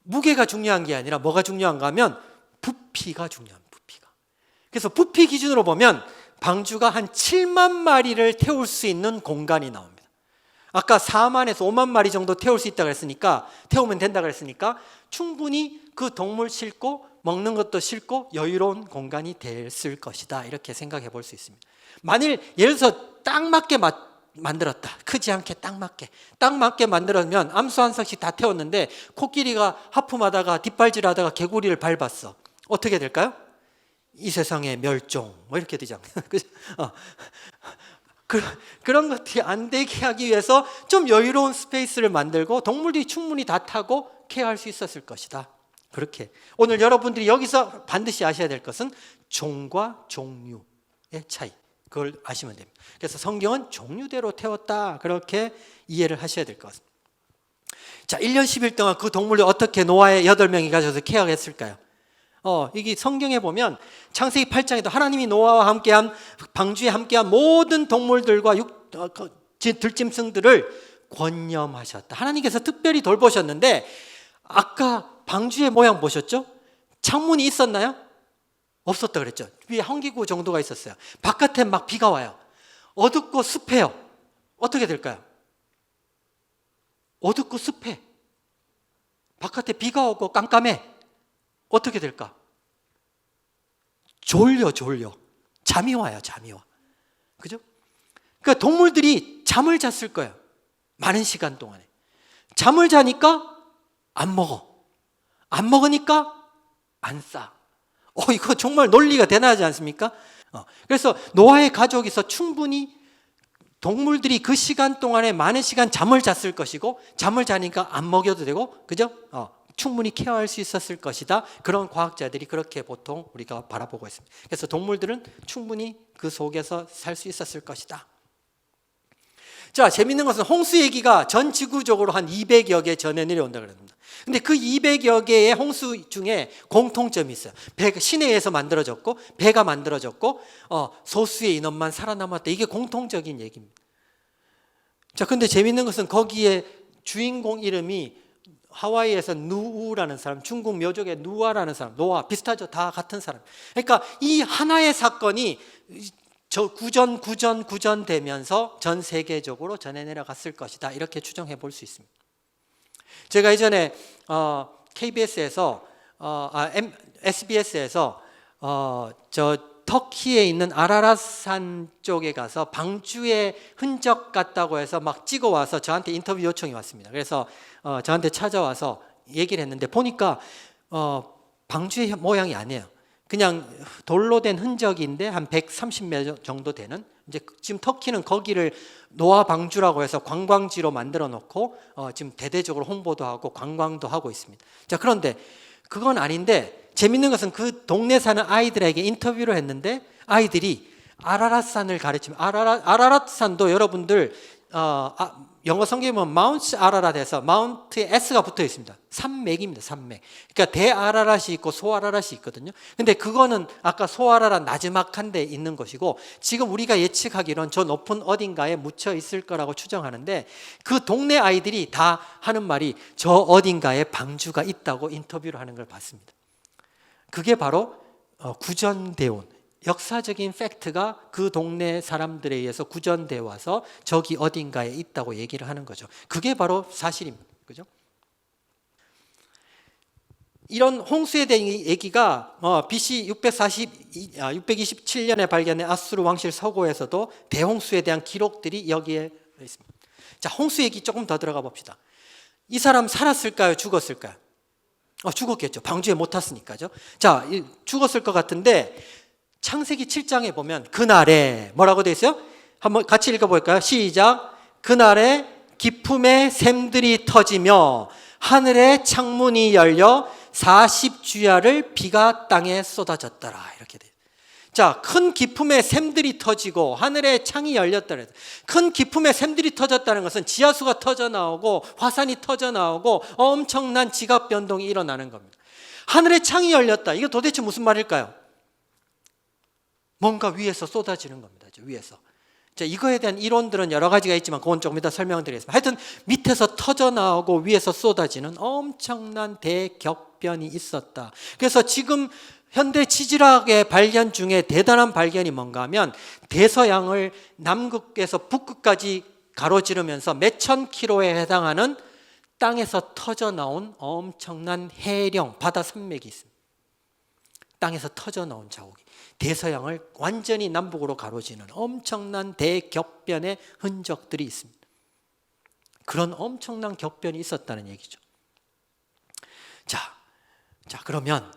무게가 중요한 게 아니라 뭐가 중요한가 하면 부피가 중요합니다. 부피가. 그래서 부피 기준으로 보면 방주가 한 7만 마리를 태울 수 있는 공간이 나옵니다. 아까 4만에서 5만 마리 정도 태울 수 있다고 그랬으니까, 태우면 된다고 그랬으니까 충분히 그 동물 싣고 먹는 것도 싣고 여유로운 공간이 됐을 것이다, 이렇게 생각해 볼 수 있습니다. 만일 예를 들어서 딱 맞게 만들었다, 크지 않게 딱 맞게 만들었으면 암수 한 쌍씩 다 태웠는데 코끼리가 하품하다가 뒷발질하다가 개구리를 밟았어. 어떻게 될까요? 이 세상의 멸종, 뭐 이렇게 되죠. 그런 것들이 안 되게 하기 위해서 좀 여유로운 스페이스를 만들고 동물들이 충분히 다 타고 케어할 수 있었을 것이다. 그렇게 오늘 여러분들이 여기서 반드시 아셔야 될 것은 종과 종류의 차이, 그걸 아시면 됩니다. 그래서 성경은 종류대로 태웠다, 그렇게 이해를 하셔야 될 것 같습니다. 자, 1년 10일 동안 그 동물을 어떻게 노아의 8명이 가져서 케어했을까요? 이게 성경에 보면 창세기 8장에도 하나님이 노아와 함께한 방주에 함께한 모든 동물들과 들짐승들을 권념하셨다. 하나님께서 특별히 돌보셨는데, 아까 방주의 모양 보셨죠? 창문이 있었나요? 없었다 그랬죠. 위에 환기구 정도가 있었어요. 바깥에 막 비가 와요. 어둡고 습해요. 어떻게 될까요? 어둡고 습해. 바깥에 비가 오고 깜깜해. 어떻게 될까? 졸려. 잠이 와요. 그죠? 그러니까 동물들이 잠을 잤을 거예요. 많은 시간 동안에. 잠을 자니까 안 먹으니까 안 싸. 이거 정말 논리가 대단하지 않습니까? 그래서 노아의 가족에서 충분히 동물들이 그 시간 동안에 많은 시간 잠을 잤을 것이고, 잠을 자니까 안 먹여도 되고, 그죠? 충분히 케어할 수 있었을 것이다. 그런 과학자들이 그렇게 보통 우리가 바라보고 있습니다. 그래서 동물들은 충분히 그 속에서 살 수 있었을 것이다. 자, 재밌는 것은 홍수 얘기가 전 지구적으로 한 200여 개 전해 내려온다고 그럽니다. 근데 그 200여 개의 홍수 중에 공통점이 있어요. 시내에서 만들어졌고, 배가 만들어졌고, 소수의 인원만 살아남았다. 이게 공통적인 얘기입니다. 자, 근데 재밌는 것은 거기에 주인공 이름이 하와이에서 누우라는 사람, 중국 묘족의 누아라는 사람, 노아 비슷하죠. 다 같은 사람. 그러니까 이 하나의 사건이 구전 되면서 전 세계적으로 전해 내려갔을 것이다, 이렇게 추정해 볼 수 있습니다. 제가 이전에 KBS에서 SBS에서 터키에 있는 아라랏산 쪽에 가서 방주의 흔적 같다고 해서 막 찍어와서 저한테 인터뷰 요청이 왔습니다. 그래서 저한테 찾아와서 얘기를 했는데, 보니까 방주의 모양이 아니에요. 그냥 돌로 된 흔적인데 한 130몇 정도 되는, 이제 지금 터키는 거기를 노아 방주라고 해서 관광지로 만들어 놓고 지금 대대적으로 홍보도 하고 관광도 하고 있습니다. 자, 그런데 그건 아닌데 재밌는 것은 그 동네 사는 아이들에게 인터뷰를 했는데, 아이들이 아라랏산을 가르치면 아라랏산도 여러분들 영어 성경에 보면 마운트 아라랏에서 마운트에 S가 붙어 있습니다. 산맥입니다. 산맥. 그러니까 대아라랏이 있고 소아라랏이 있거든요. 근데 그거는 아까 소아라랏 나지막한 데 있는 것이고 지금 우리가 예측하기로는 저 높은 어딘가에 묻혀 있을 거라고 추정하는데 그 동네 아이들이 다 하는 말이 저 어딘가에 방주가 있다고 인터뷰를 하는 걸 봤습니다. 그게 바로 구전대원. 역사적인 팩트가 그 동네 사람들에 의해서 구전되어 와서 저기 어딘가에 있다고 얘기를 하는 거죠. 그게 바로 사실입니다. 그죠? 이런 홍수에 대한 얘기가 BC 627년에 발견된 아수르 왕실 서고에서도 대홍수에 대한 기록들이 여기에 있습니다. 자, 홍수 얘기 조금 더 들어가 봅시다. 이 사람 살았을까요? 죽었을까요? 죽었겠죠. 방주에 못 탔으니까죠. 자, 죽었을 것 같은데 창세기 7장에 보면 그날에 뭐라고 되어 있어요? 한번 같이 읽어볼까요? 시작. 그날에 기품의 샘들이 터지며 하늘의 창문이 열려 40주야를 비가 땅에 쏟아졌더라. 이렇게 돼요. 자, 큰 기품의 샘들이 터지고 하늘의 창이 열렸다. 큰 기품의 샘들이 터졌다는 것은 지하수가 터져 나오고 화산이 터져 나오고 엄청난 지각 변동이 일어나는 겁니다. 하늘의 창이 열렸다. 이거 도대체 무슨 말일까요? 뭔가 위에서 쏟아지는 겁니다. 위에서. 자, 이거에 대한 이론들은 여러 가지가 있지만 그건 조금 이따 설명드리겠습니다. 하여튼 밑에서 터져 나오고 위에서 쏟아지는 엄청난 대격변이 있었다. 그래서 지금 현대 지질학의 발견 중에 대단한 발견이 뭔가 하면 대서양을 남극에서 북극까지 가로지르면서 몇천 킬로에 해당하는 땅에서 터져 나온 엄청난 해령, 바다 산맥이 있습니다. 땅에서 터져 나온 자국이 대서양을 완전히 남북으로 가로지는 엄청난 대격변의 흔적들이 있습니다. 그런 엄청난 격변이 있었다는 얘기죠. 자, 그러면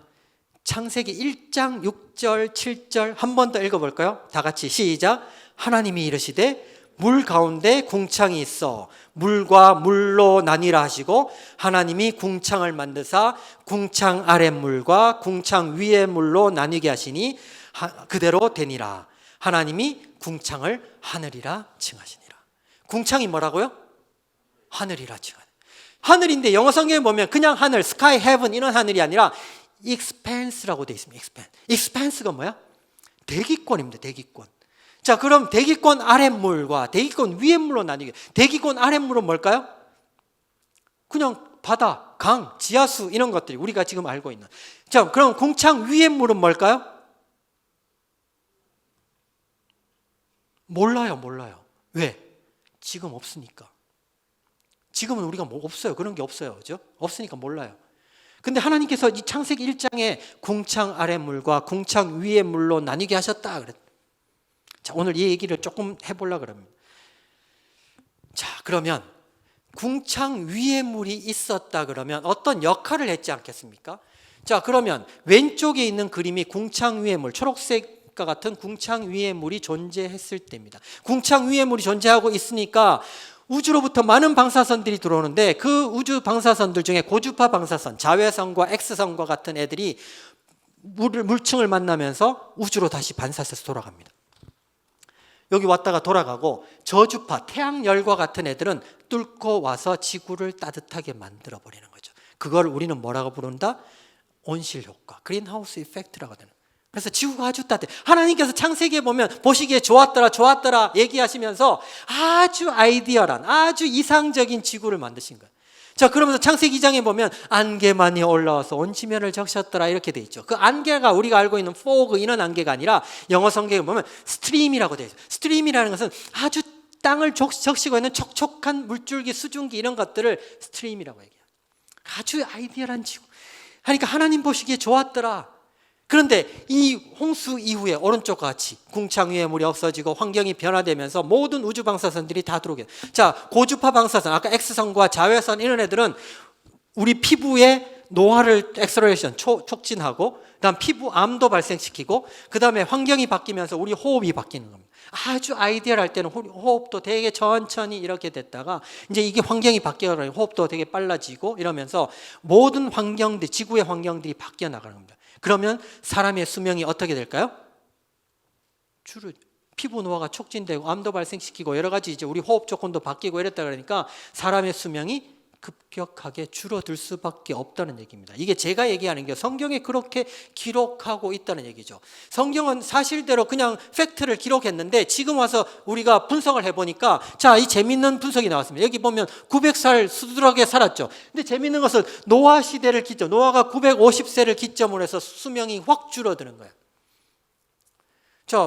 창세기 1장 6절 7절 한 번 더 읽어볼까요? 다 같이 시작. 하나님이 이르시되 물 가운데 궁창이 있어 물과 물로 나뉘라 하시고 하나님이 궁창을 만드사 궁창 아래 물과 궁창 위의 물로 나뉘게 하시니 그대로 되니라. 하나님이 궁창을 하늘이라 칭하시니라. 궁창이 뭐라고요? 하늘이라 칭하니. 하늘인데 영어 성경에 보면 그냥 하늘, sky, heaven 이런 하늘이 아니라 expanse라고 되어 있습니다. expanse가 뭐야? 대기권입니다. 대기권. 자, 그럼 대기권 아랫물과 대기권 위에물로 나뉘게. 대기권 아랫물은 뭘까요? 그냥 바다, 강, 지하수 이런 것들이 우리가 지금 알고 있는. 자, 그럼 궁창 위의 물은 뭘까요? 몰라요. 왜? 지금 없으니까. 지금은 우리가 뭐 없어요. 그런 게 없어요. 그죠? 없으니까 몰라요. 근데 하나님께서 이 창세기 1장에 궁창 아래 물과 궁창 위의 물로 나뉘게 하셨다 그랬. 자, 오늘 이 얘기를 조금 해보려고 그럽니다. 자, 그러면 궁창 위의 물이 있었다 그러면 어떤 역할을 했지 않겠습니까? 자, 그러면 왼쪽에 있는 그림이 궁창 위의 물, 초록색과 같은 궁창 위의 물이 존재했을 때입니다. 궁창 위의 물이 존재하고 있으니까 우주로부터 많은 방사선들이 들어오는데 그 우주 방사선들 중에 고주파 방사선, 자외선과 X선과 같은 애들이 물층을 만나면서 우주로 다시 반사해서 돌아갑니다. 여기 왔다가 돌아가고 저주파, 태양열과 같은 애들은 뚫고 와서 지구를 따뜻하게 만들어 버리는 거죠. 그걸 우리는 뭐라고 부른다? 온실 효과, 그린하우스 이펙트라고 하는. 그래서 지구가 아주 따뜻해. 하나님께서 창세기에 보면 보시기에 좋았더라 얘기하시면서 아주 아이디어란, 아주 이상적인 지구를 만드신 거예요. 자, 그러면서 창세기 2장에 보면 안개만이 올라와서 온 지면을 적셨더라 이렇게 돼 있죠. 그 안개가 우리가 알고 있는 포그 이런 안개가 아니라 영어 성경에 보면 스트림이라고 돼 있어요. 스트림이라는 것은 아주 땅을 적시고 있는 촉촉한 물줄기, 수증기 이런 것들을 스트림이라고 얘기해요. 아주 아이디어란 지구. 그러니까 하나님 보시기에 좋았더라. 그런데 이 홍수 이후에 오른쪽과 같이 궁창 위에 물이 없어지고 환경이 변화되면서 모든 우주 방사선들이 다 들어오게. 자, 고주파 방사선, 아까 X선과 자외선 이런 애들은 우리 피부의 노화를 엑셀러레이션 촉진하고 그다음 피부암도 발생시키고 그다음에 환경이 바뀌면서 우리 호흡이 바뀌는 겁니다. 아주 아이디어할 때는 호흡도 되게 천천히 이렇게 됐다가 이제 이게 환경이 바뀌어서 호흡도 되게 빨라지고 이러면서 모든 환경들, 지구의 환경들이 바뀌어 나가는 겁니다. 그러면 사람의 수명이 어떻게 될까요? 피부 노화가 촉진되고 암도 발생시키고 여러 가지 이제 우리 호흡 조건도 바뀌고 이랬다 그러니까 사람의 수명이 급격하게 줄어들 수밖에 없다는 얘기입니다. 이게 제가 얘기하는 게 성경에 그렇게 기록하고 있다는 얘기죠. 성경은 사실대로 그냥 팩트를 기록했는데 지금 와서 우리가 분석을 해보니까 자, 이 재밌는 분석이 나왔습니다. 여기 보면 900살 수두룩하게 살았죠. 근데 재밌는 것은 노아 시대를 노아가 950세를 기점으로 해서 수명이 확 줄어드는 거예요.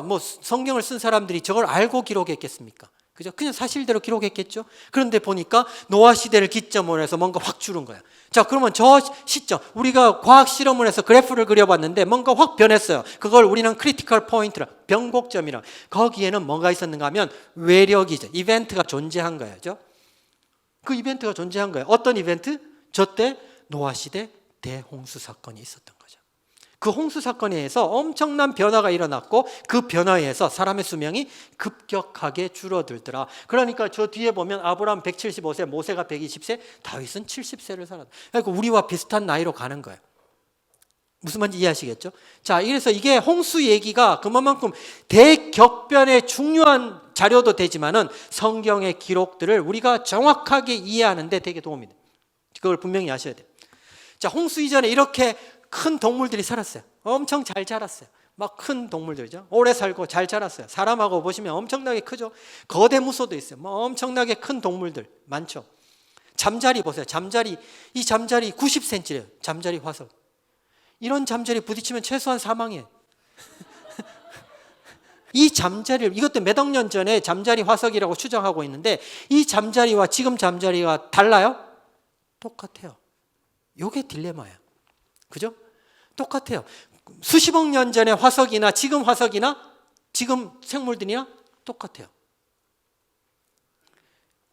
뭐 성경을 쓴 사람들이 저걸 알고 기록했겠습니까? 그죠? 그냥 사실대로 기록했겠죠. 그런데 보니까 노아 시대를 기점으로 해서 뭔가 확 줄은 거야. 자, 그러면 저 시점 우리가 과학 실험을 해서 그래프를 그려봤는데 뭔가 확 변했어요. 그걸 우리는 크리티컬 포인트라 변곡점이라. 거기에는 뭔가 있었는가 하면 외력이죠. 이벤트가 존재한 거예요. 그 이벤트가 존재한 거예요. 어떤 이벤트? 저때 노아 시대 대홍수 사건이 있었던 거죠. 그 홍수 사건에 의해서 엄청난 변화가 일어났고 그 변화에 의해서 사람의 수명이 급격하게 줄어들더라. 그러니까 저 뒤에 보면 아브라함 175세, 모세가 120세, 다윗은 70세를 살았다. 그러니까 우리와 비슷한 나이로 가는 거예요. 무슨 말인지 이해하시겠죠? 자, 그래서 이게 홍수 얘기가 그만큼 대격변의 중요한 자료도 되지만은 성경의 기록들을 우리가 정확하게 이해하는 데 되게 도움이 돼요. 그걸 분명히 아셔야 돼요. 자, 홍수 이전에 이렇게 큰 동물들이 살았어요. 엄청 잘 자랐어요. 막 큰 동물들이죠. 오래 살고 잘 자랐어요. 사람하고 보시면 엄청나게 크죠. 거대 무소도 있어요. 엄청나게 큰 동물들 많죠. 잠자리 보세요. 이 잠자리 90cm래요. 잠자리 화석. 이런 잠자리 부딪히면 최소한 사망이에요. 이 잠자리를 이것도 몇 억 년 전에 잠자리 화석이라고 추정하고 있는데 이 잠자리와 지금 잠자리가 달라요? 똑같아요. 이게 딜레마예요. 그죠? 똑같아요. 수십억 년 전의 화석이나 지금 화석이나 지금 생물들이나 똑같아요.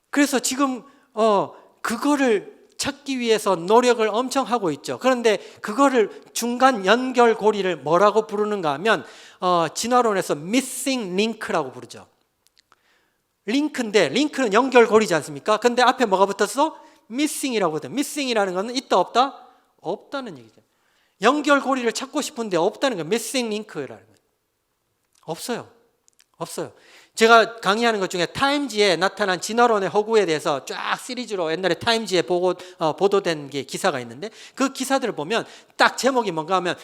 그래서 지금 그거를 찾기 위해서 노력을 엄청 하고 있죠. 그런데 그거를 중간 연결고리를 뭐라고 부르는가 하면 진화론에서 missing link라고 부르죠. 링크인데 링크는 연결고리지 않습니까? 근데 앞에 뭐가 붙었어? missing이라고 해요. missing이라는 건 있다 없다? 없다는 얘기죠. 연결고리를 찾고 싶은데 없다는 거예요. missing link라는 거예요. 없어요. 제가 강의하는 것 중에 타임지에 나타난 진화론의 허구에 대해서 쫙 시리즈로 옛날에 타임지에 보도된 게 기사가 있는데 그 기사들을 보면 딱 제목이 뭔가 하면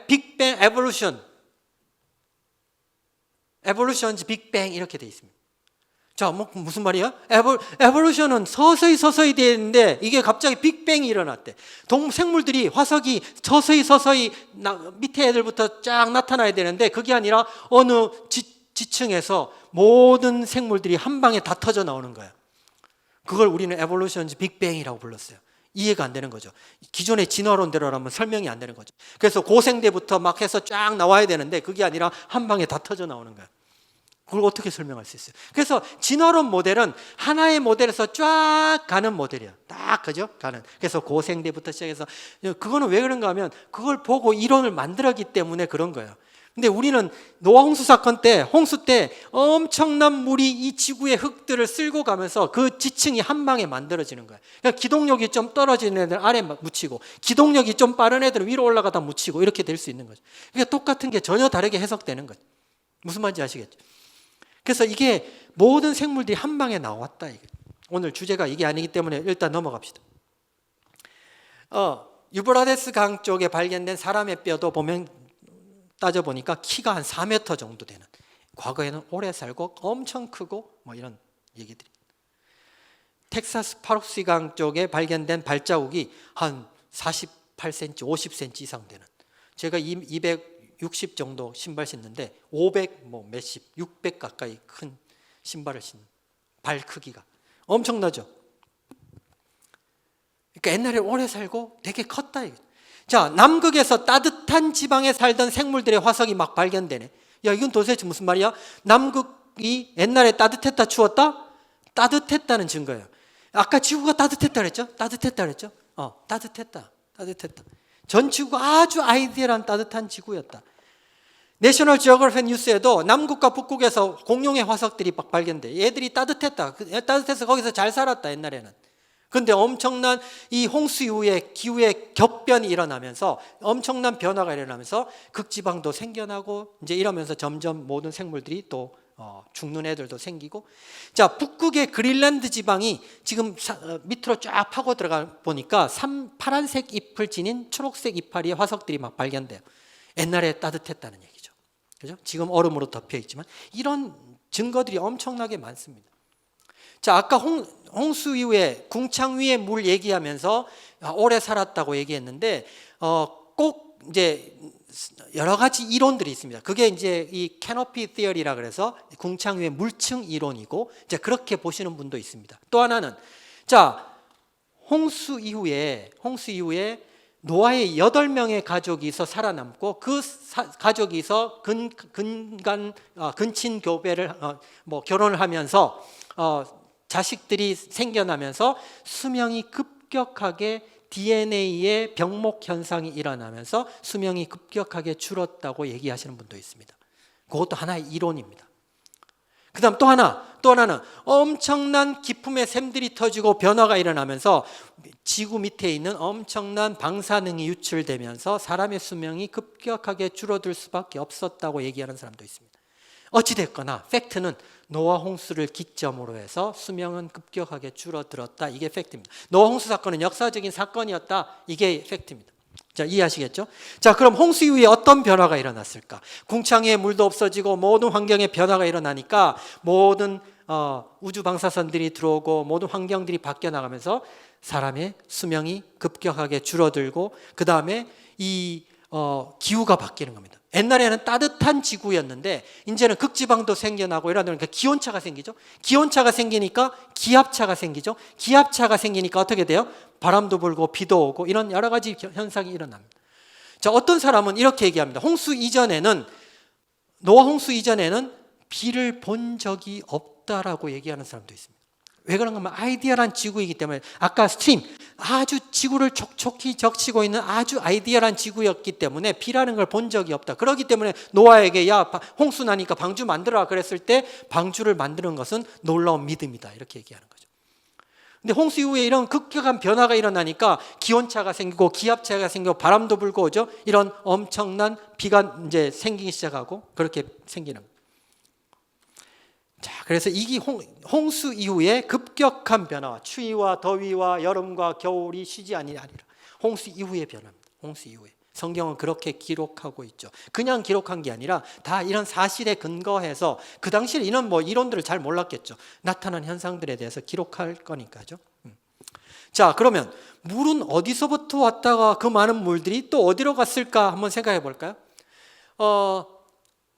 빅뱅 에볼루션, 에볼루션즈 빅뱅 이렇게 돼 있습니다. 자, 무슨 말이야? 에볼루션은 서서히 되는데 이게 갑자기 빅뱅이 일어났대. 생물들이 화석이 서서히 밑에 애들부터 쫙 나타나야 되는데 그게 아니라 어느 지층에서 모든 생물들이 한 방에 다 터져 나오는 거야. 그걸 우리는 에볼루션즈 빅뱅이라고 불렀어요. 이해가 안 되는 거죠. 기존의 진화론대로라면 설명이 안 되는 거죠. 그래서 고생대부터 막 해서 쫙 나와야 되는데 그게 아니라 한 방에 다 터져 나오는 거야. 그걸 어떻게 설명할 수 있어요? 그래서 진화론 모델은 하나의 모델에서 쫙 가는 모델이에요. 딱 그죠? 가는. 그래서 고생대부터 시작해서 그거는 왜 그런가 하면 그걸 보고 이론을 만들었기 때문에 그런 거예요. 근데 우리는 노아 홍수 사건 때 홍수 때 엄청난 물이 이 지구의 흙들을 쓸고 가면서 그 지층이 한 방에 만들어지는 거예요. 그러니까 기동력이 좀 떨어지는 애들 아래 묻히고 기동력이 좀 빠른 애들은 위로 올라가다 묻히고 이렇게 될 수 있는 거죠. 그러니까 똑같은 게 전혀 다르게 해석되는 거죠. 무슨 말인지 아시겠죠? 그래서 이게 모든 생물들이 한 방에 나왔다. 오늘 주제가 이게 아니기 때문에 일단 넘어갑시다. 유브라데스 강 쪽에 발견된 사람의 뼈도 보면 따져보니까 키가 한 4m 정도 되는, 과거에는 오래 살고 엄청 크고 뭐 이런 얘기들이. 텍사스 파록시 강 쪽에 발견된 발자국이 한 48cm, 50cm 이상 되는, 제가 260 정도 신발 신는데 500 뭐 몇십, 600 가까이 큰 신발을 신는, 발 크기가 엄청나죠. 그러니까 옛날에 오래 살고 되게 컸다. 자, 남극에서 따뜻한 지방에 살던 생물들의 화석이 막 발견되네. 야, 이건 도대체 무슨 말이야? 남극이 옛날에 따뜻했다, 추웠다? 따뜻했다는 증거예요. 아까 지구가 따뜻했다 그랬죠? 따뜻했다 그랬죠? 따뜻했다. 전 지구가 아주 아이디얼한 따뜻한 지구였다. 내셔널 지오그래피 뉴스에도 남극과 북극에서 공룡의 화석들이 막 발견돼. 얘들이 따뜻했다. 따뜻해서 거기서 잘 살았다, 옛날에는. 그런데 엄청난 이 홍수 이후에 기후의 격변이 일어나면서 엄청난 변화가 일어나면서 극지방도 생겨나고 이제 이러면서 점점 모든 생물들이 또 죽는 애들도 생기고, 자, 북극의 그린란드 지방이 지금 밑으로 쫙 파고 들어가 보니까 파란색 잎을 지닌 초록색 이파리의 화석들이 막 발견돼요. 옛날에 따뜻했다는 얘기죠. 그죠? 지금 얼음으로 덮여 있지만 이런 증거들이 엄청나게 많습니다. 자, 아까 홍수 이후에 궁창 위에 물 얘기하면서 오래 살았다고 얘기했는데 꼭 이제 여러 가지 이론들이 있습니다. 그게 이제 이 캐노피 티어리라 그래서 궁창 위의 물층 이론이고, 이제 그렇게 보시는 분도 있습니다. 또 하나는, 자, 홍수 이후에 노아의 8명의 가족이서 살아남고 그 가족이서 근친 교배를 결혼을 하면서 자식들이 생겨나면서 수명이 급격하게 DNA의 병목 현상이 일어나면서 수명이 급격하게 줄었다고 얘기하시는 분도 있습니다. 그것도 하나의 이론입니다. 그 다음 또 하나는 엄청난 기품의 샘들이 터지고 변화가 일어나면서 지구 밑에 있는 엄청난 방사능이 유출되면서 사람의 수명이 급격하게 줄어들 수밖에 없었다고 얘기하는 사람도 있습니다. 어찌됐거나 팩트는 노아 홍수를 기점으로 해서 수명은 급격하게 줄어들었다. 이게 팩트입니다. 노아 홍수 사건은 역사적인 사건이었다. 이게 팩트입니다. 자, 이해하시겠죠? 자, 그럼 홍수 이후에 어떤 변화가 일어났을까? 궁창에 물도 없어지고 모든 환경에 변화가 일어나니까 모든 우주 방사선들이 들어오고 모든 환경들이 바뀌어 나가면서 사람의 수명이 급격하게 줄어들고, 그 다음에 이 기후가 바뀌는 겁니다. 옛날에는 따뜻한 지구였는데 이제는 극지방도 생겨나고 이러니까 기온차가 생기죠. 기온차가 생기니까 기압차가 생기죠. 기압차가 생기니까 어떻게 돼요? 바람도 불고 비도 오고 이런 여러 가지 현상이 일어납니다. 자, 어떤 사람은 이렇게 얘기합니다. 노아 홍수 이전에는 비를 본 적이 없다라고 얘기하는 사람도 있습니다. 왜 그런가 하면 아이디얼한 지구이기 때문에, 아까 스트림, 아주 지구를 촉촉히 적시고 있는 아주 아이디얼한 지구였기 때문에 비라는 걸 본 적이 없다. 그렇기 때문에 노아에게 야, 홍수 나니까 방주 만들어라 그랬을 때 방주를 만드는 것은 놀라운 믿음이다. 이렇게 얘기하는 거죠. 근데 홍수 이후에 이런 급격한 변화가 일어나니까 기온차가 생기고 기압차가 생기고 바람도 불고 오죠. 이런 엄청난 비가 이제 생기기 시작하고 그렇게 생기는 거예요. 자, 그래서 이게 홍수 이후에 급격한 변화와 추위와 더위와 여름과 겨울이 쉬지 아니하리라. 홍수 이후의 변화입니다. 홍수 이후에. 성경은 그렇게 기록하고 있죠. 그냥 기록한 게 아니라 다 이런 사실에 근거해서, 그 당시에 이런 이론들을 잘 몰랐겠죠. 나타난 현상들에 대해서 기록할 거니까죠. 자, 그러면 물은 어디서부터 왔다가 그 많은 물들이 또 어디로 갔을까 한번 생각해 볼까요?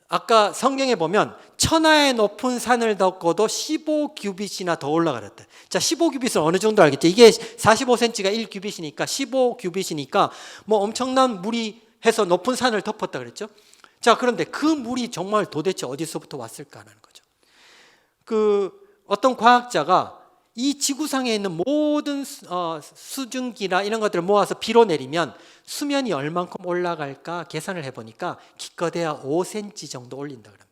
아까 성경에 보면 천하의 높은 산을 덮고도 15규빗이나 더 올라가랬대. 자, 15규빗은 어느 정도 알겠죠? 이게 45cm가 1규빗이니까 15규빗이니까 엄청난 물이 해서 높은 산을 덮었다 그랬죠? 자, 그런데 그 물이 정말 도대체 어디서부터 왔을까 하는 거죠. 어떤 과학자가 이 지구상에 있는 모든 수증기나 이런 것들을 모아서 비로 내리면 수면이 얼만큼 올라갈까 계산을 해보니까 기껏해야 5cm 정도 올린다 그럽니다.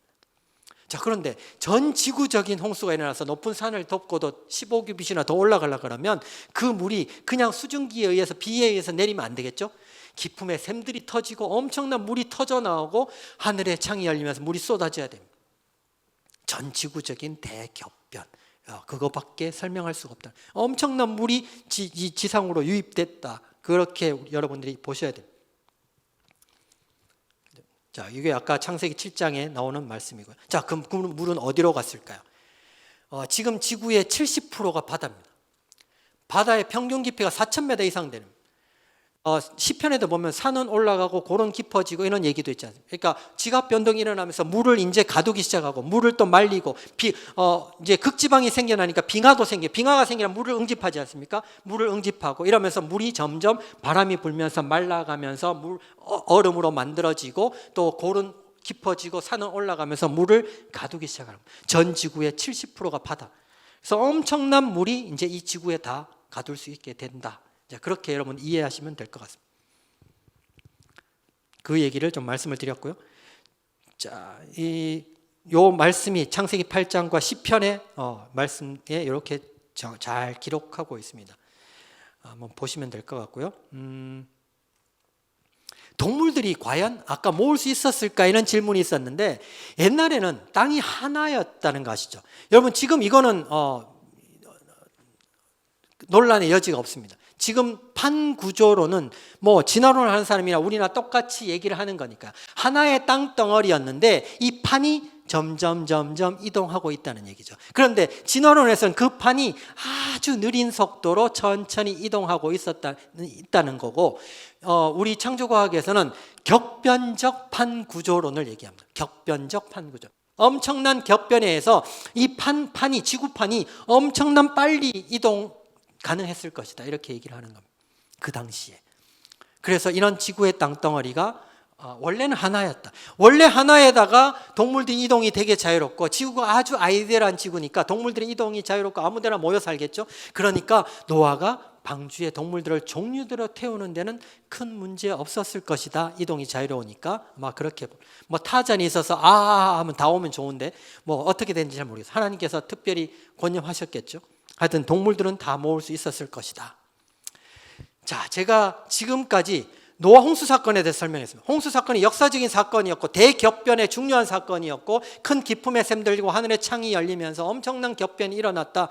자, 그런데 전 지구적인 홍수가 일어나서 높은 산을 덮고도 15규빗이나 더 올라가려고 그러면 그 물이 그냥 수증기에 의해서 비에 의해서 내리면 안 되겠죠? 기품의 샘들이 터지고 엄청난 물이 터져 나오고 하늘의 창이 열리면서 물이 쏟아져야 됩니다. 전 지구적인 대격변. 그거밖에 설명할 수가 없다. 엄청난 물이 지상으로 유입됐다. 그렇게 여러분들이 보셔야 됩니다. 자, 이게 아까 창세기 7장에 나오는 말씀이고요. 자, 그럼 그 물은 어디로 갔을까요? 지금 지구의 70%가 바다입니다. 바다의 평균 깊이가 4,000m 이상 되는. 시편에도 보면 산은 올라가고 고른 깊어지고 이런 얘기도 있지 않습니까? 그러니까 지각 변동이 일어나면서 물을 이제 가두기 시작하고 물을 또 말리고 이제 극지방이 생겨나니까 빙하도 빙하가 생기면 물을 응집하지 않습니까? 물을 응집하고 이러면서 물이 점점 바람이 불면서 말라가면서 얼음으로 만들어지고 또 고른 깊어지고 산은 올라가면서 물을 가두기 시작하는 거예요. 전 지구의 70%가 바다. 그래서 엄청난 물이 이제 이 지구에 다 가둘 수 있게 된다. 그렇게 여러분 이해하시면 될 것 같습니다. 그 얘기를 좀 말씀을 드렸고요. 자, 요 말씀이 창세기 8장과 시편의 말씀에 이렇게 잘 기록하고 있습니다. 한번 보시면 될 것 같고요. 동물들이 과연 아까 모을 수 있었을까 이런 질문이 있었는데 옛날에는 땅이 하나였다는 거 아시죠? 여러분 지금 이거는 논란의 여지가 없습니다. 지금 판 구조로는 뭐 진화론을 하는 사람이나 우리나 똑같이 얘기를 하는 거니까 하나의 땅덩어리였는데 이 판이 점점 이동하고 있다는 얘기죠. 그런데 진화론에서는 그 판이 아주 느린 속도로 천천히 이동하고 있다는 거고 우리 창조과학에서는 격변적 판 구조론을 얘기합니다. 격변적 판 구조. 엄청난 격변에 의해서 이 판이 지구판이 엄청난 빨리 이동 가능했을 것이다 이렇게 얘기를 하는 겁니다. 그 당시에. 그래서 이런 지구의 땅덩어리가 원래는 하나였다. 원래 하나에다가 동물들이 이동이 되게 자유롭고 지구가 아주 아이디얼한 지구니까 동물들이 이동이 자유롭고 아무데나 모여 살겠죠. 그러니까 노아가 방주에 동물들을 종류대로 태우는 데는 큰 문제 없었을 것이다. 이동이 자유로우니까 아마 그렇게 뭐 타잔이 있어서 하면 다 오면 좋은데 뭐 어떻게 되는지 잘 모르겠어요. 하나님께서 특별히 권념하셨겠죠. 하여튼 동물들은 다 모을 수 있었을 것이다. 자, 제가 지금까지 노아 홍수 사건에 대해서 설명했습니다. 홍수 사건이 역사적인 사건이었고 대격변의 중요한 사건이었고 큰 기품의 샘 들고 하늘의 창이 열리면서 엄청난 격변이 일어났다.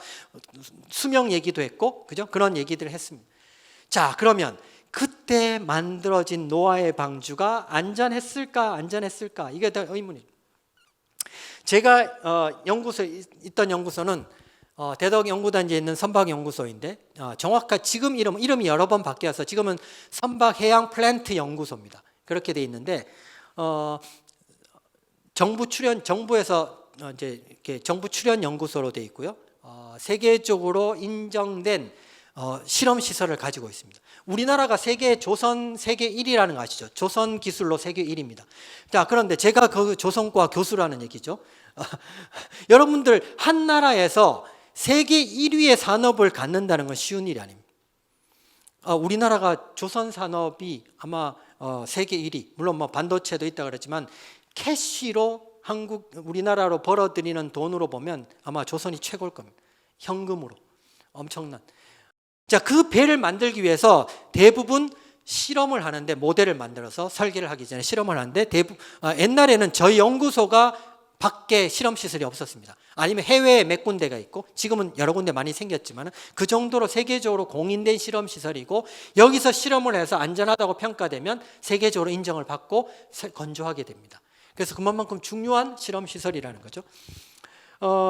수명 얘기도 했고 그죠? 그런 얘기들을 했습니다. 자, 그러면 그때 만들어진 노아의 방주가 안전했을까? 이게 더 의문이에요. 제가 연구소에 있던 연구소는 대덕 연구단지에 있는 선박연구소인데 정확한 지금 이름이 여러 번 바뀌어서 지금은 선박해양 플랜트 연구소입니다. 그렇게 돼 있는데 정부에서 이제 이렇게 정부 출연 연구소로 돼 있고요. 세계적으로 인정된 실험 시설을 가지고 있습니다. 우리나라가 조선 세계 1위라는 거 아시죠? 조선 기술로 세계 1위입니다. 자, 그런데 제가 그 조선과 교수라는 얘기죠. 여러분들 한 나라에서 세계 1위의 산업을 갖는다는 건 쉬운 일이 아닙니다. 우리나라가 조선 산업이 아마 세계 1위, 물론 뭐 반도체도 있다 그랬지만 캐시로 우리나라로 벌어들이는 돈으로 보면 아마 조선이 최고일 겁니다. 현금으로 엄청난. 자, 그 배를 만들기 위해서 대부분 실험을 하는데 모델을 만들어서 설계를 하기 전에 실험을 하는데 옛날에는 저희 연구소가 밖에 실험 시설이 없었습니다. 아니면 해외에 몇 군데가 있고 지금은 여러 군데 많이 생겼지만 그 정도로 세계적으로 공인된 실험 시설이고 여기서 실험을 해서 안전하다고 평가되면 세계적으로 인정을 받고 건조하게 됩니다. 그래서 그만큼 중요한 실험 시설이라는 거죠.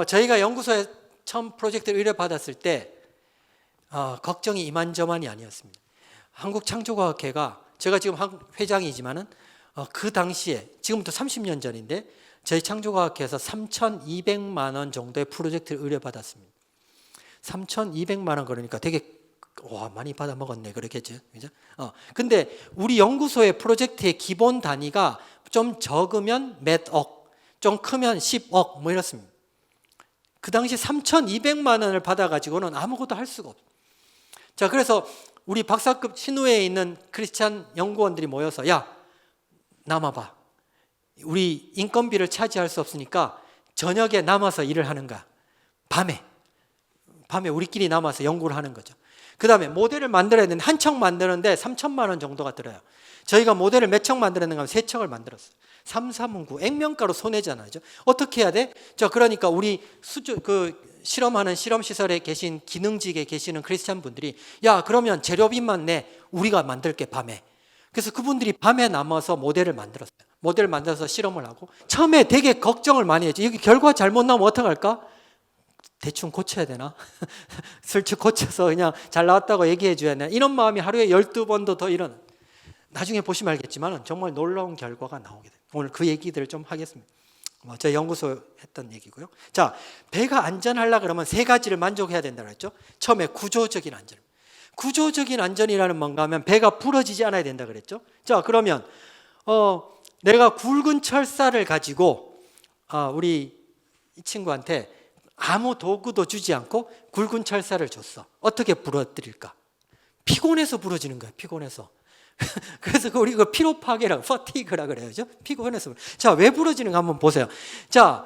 저희가 연구소에 처음 프로젝트를 의뢰받았을 때 걱정이 이만저만이 아니었습니다. 한국창조과학회가 제가 지금 회장이지만은 그 당시에 지금부터 30년 전인데 저희 창조과학회에서 3,200만 원 정도의 프로젝트를 의뢰받았습니다. 3,200만 원 그러니까 되게 많이 받아 먹었네 그렇겠죠. 그죠? 근데 우리 연구소의 프로젝트의 기본 단위가 좀 적으면 몇 억, 좀 크면 10억 뭐 이렇습니다. 그 당시 3,200만 원을 받아가지고는 아무것도 할 수가 없어요. 자, 그래서 우리 박사급 신우회에 있는 크리스찬 연구원들이 모여서 야, 남아봐. 우리 인건비를 차지할 수 없으니까 저녁에 남아서 일을 하는 거야. 밤에 우리끼리 남아서 연구를 하는 거죠. 그 다음에 모델을 만들어야 되는데 한 척 만드는데 3천만 원 정도가 들어요. 저희가 모델을 몇 척 만들었는가 하면 3척을 만들었어요. 3, 3은 9 액면가로 손해잖아요. 어떻게 해야 돼? 그러니까 우리 실험하는 실험시설에 계신 기능직에 계시는 크리스찬 분들이 야, 그러면 재료비만 내. 우리가 만들게 밤에. 그래서 그분들이 밤에 남아서 모델을 만들었어요. 모델을 만들어서 실험을 하고 처음에 되게 걱정을 많이 했죠. 여기 결과 잘못 나오면 어떡할까? 대충 고쳐야 되나? 슬쩍 고쳐서 그냥 잘 나왔다고 얘기해 줘야 되나? 이런 마음이 하루에 12번도 더 일어나. 나중에 보시면 알겠지만 정말 놀라운 결과가 나오게 돼요. 오늘 그 얘기들을 좀 하겠습니다. 저희 연구소 했던 얘기고요. 자, 배가 안전하려고 그러면 세 가지를 만족해야 된다고 했죠. 처음에 구조적인 안전. 구조적인 안전이라는 뭔가 하면 배가 부러지지 않아야 된다 그랬죠. 자, 그러면 내가 굵은 철사를 가지고 우리 이 친구한테 아무 도구도 주지 않고 굵은 철사를 줬어. 어떻게 부러뜨릴까? 피곤해서 부러지는 거야. 피곤해서. 그래서 우리 그 피로 파괴라고 퍼티그라 그래야죠. 피곤해서. 자, 왜 부러지는가 한번 보세요. 자,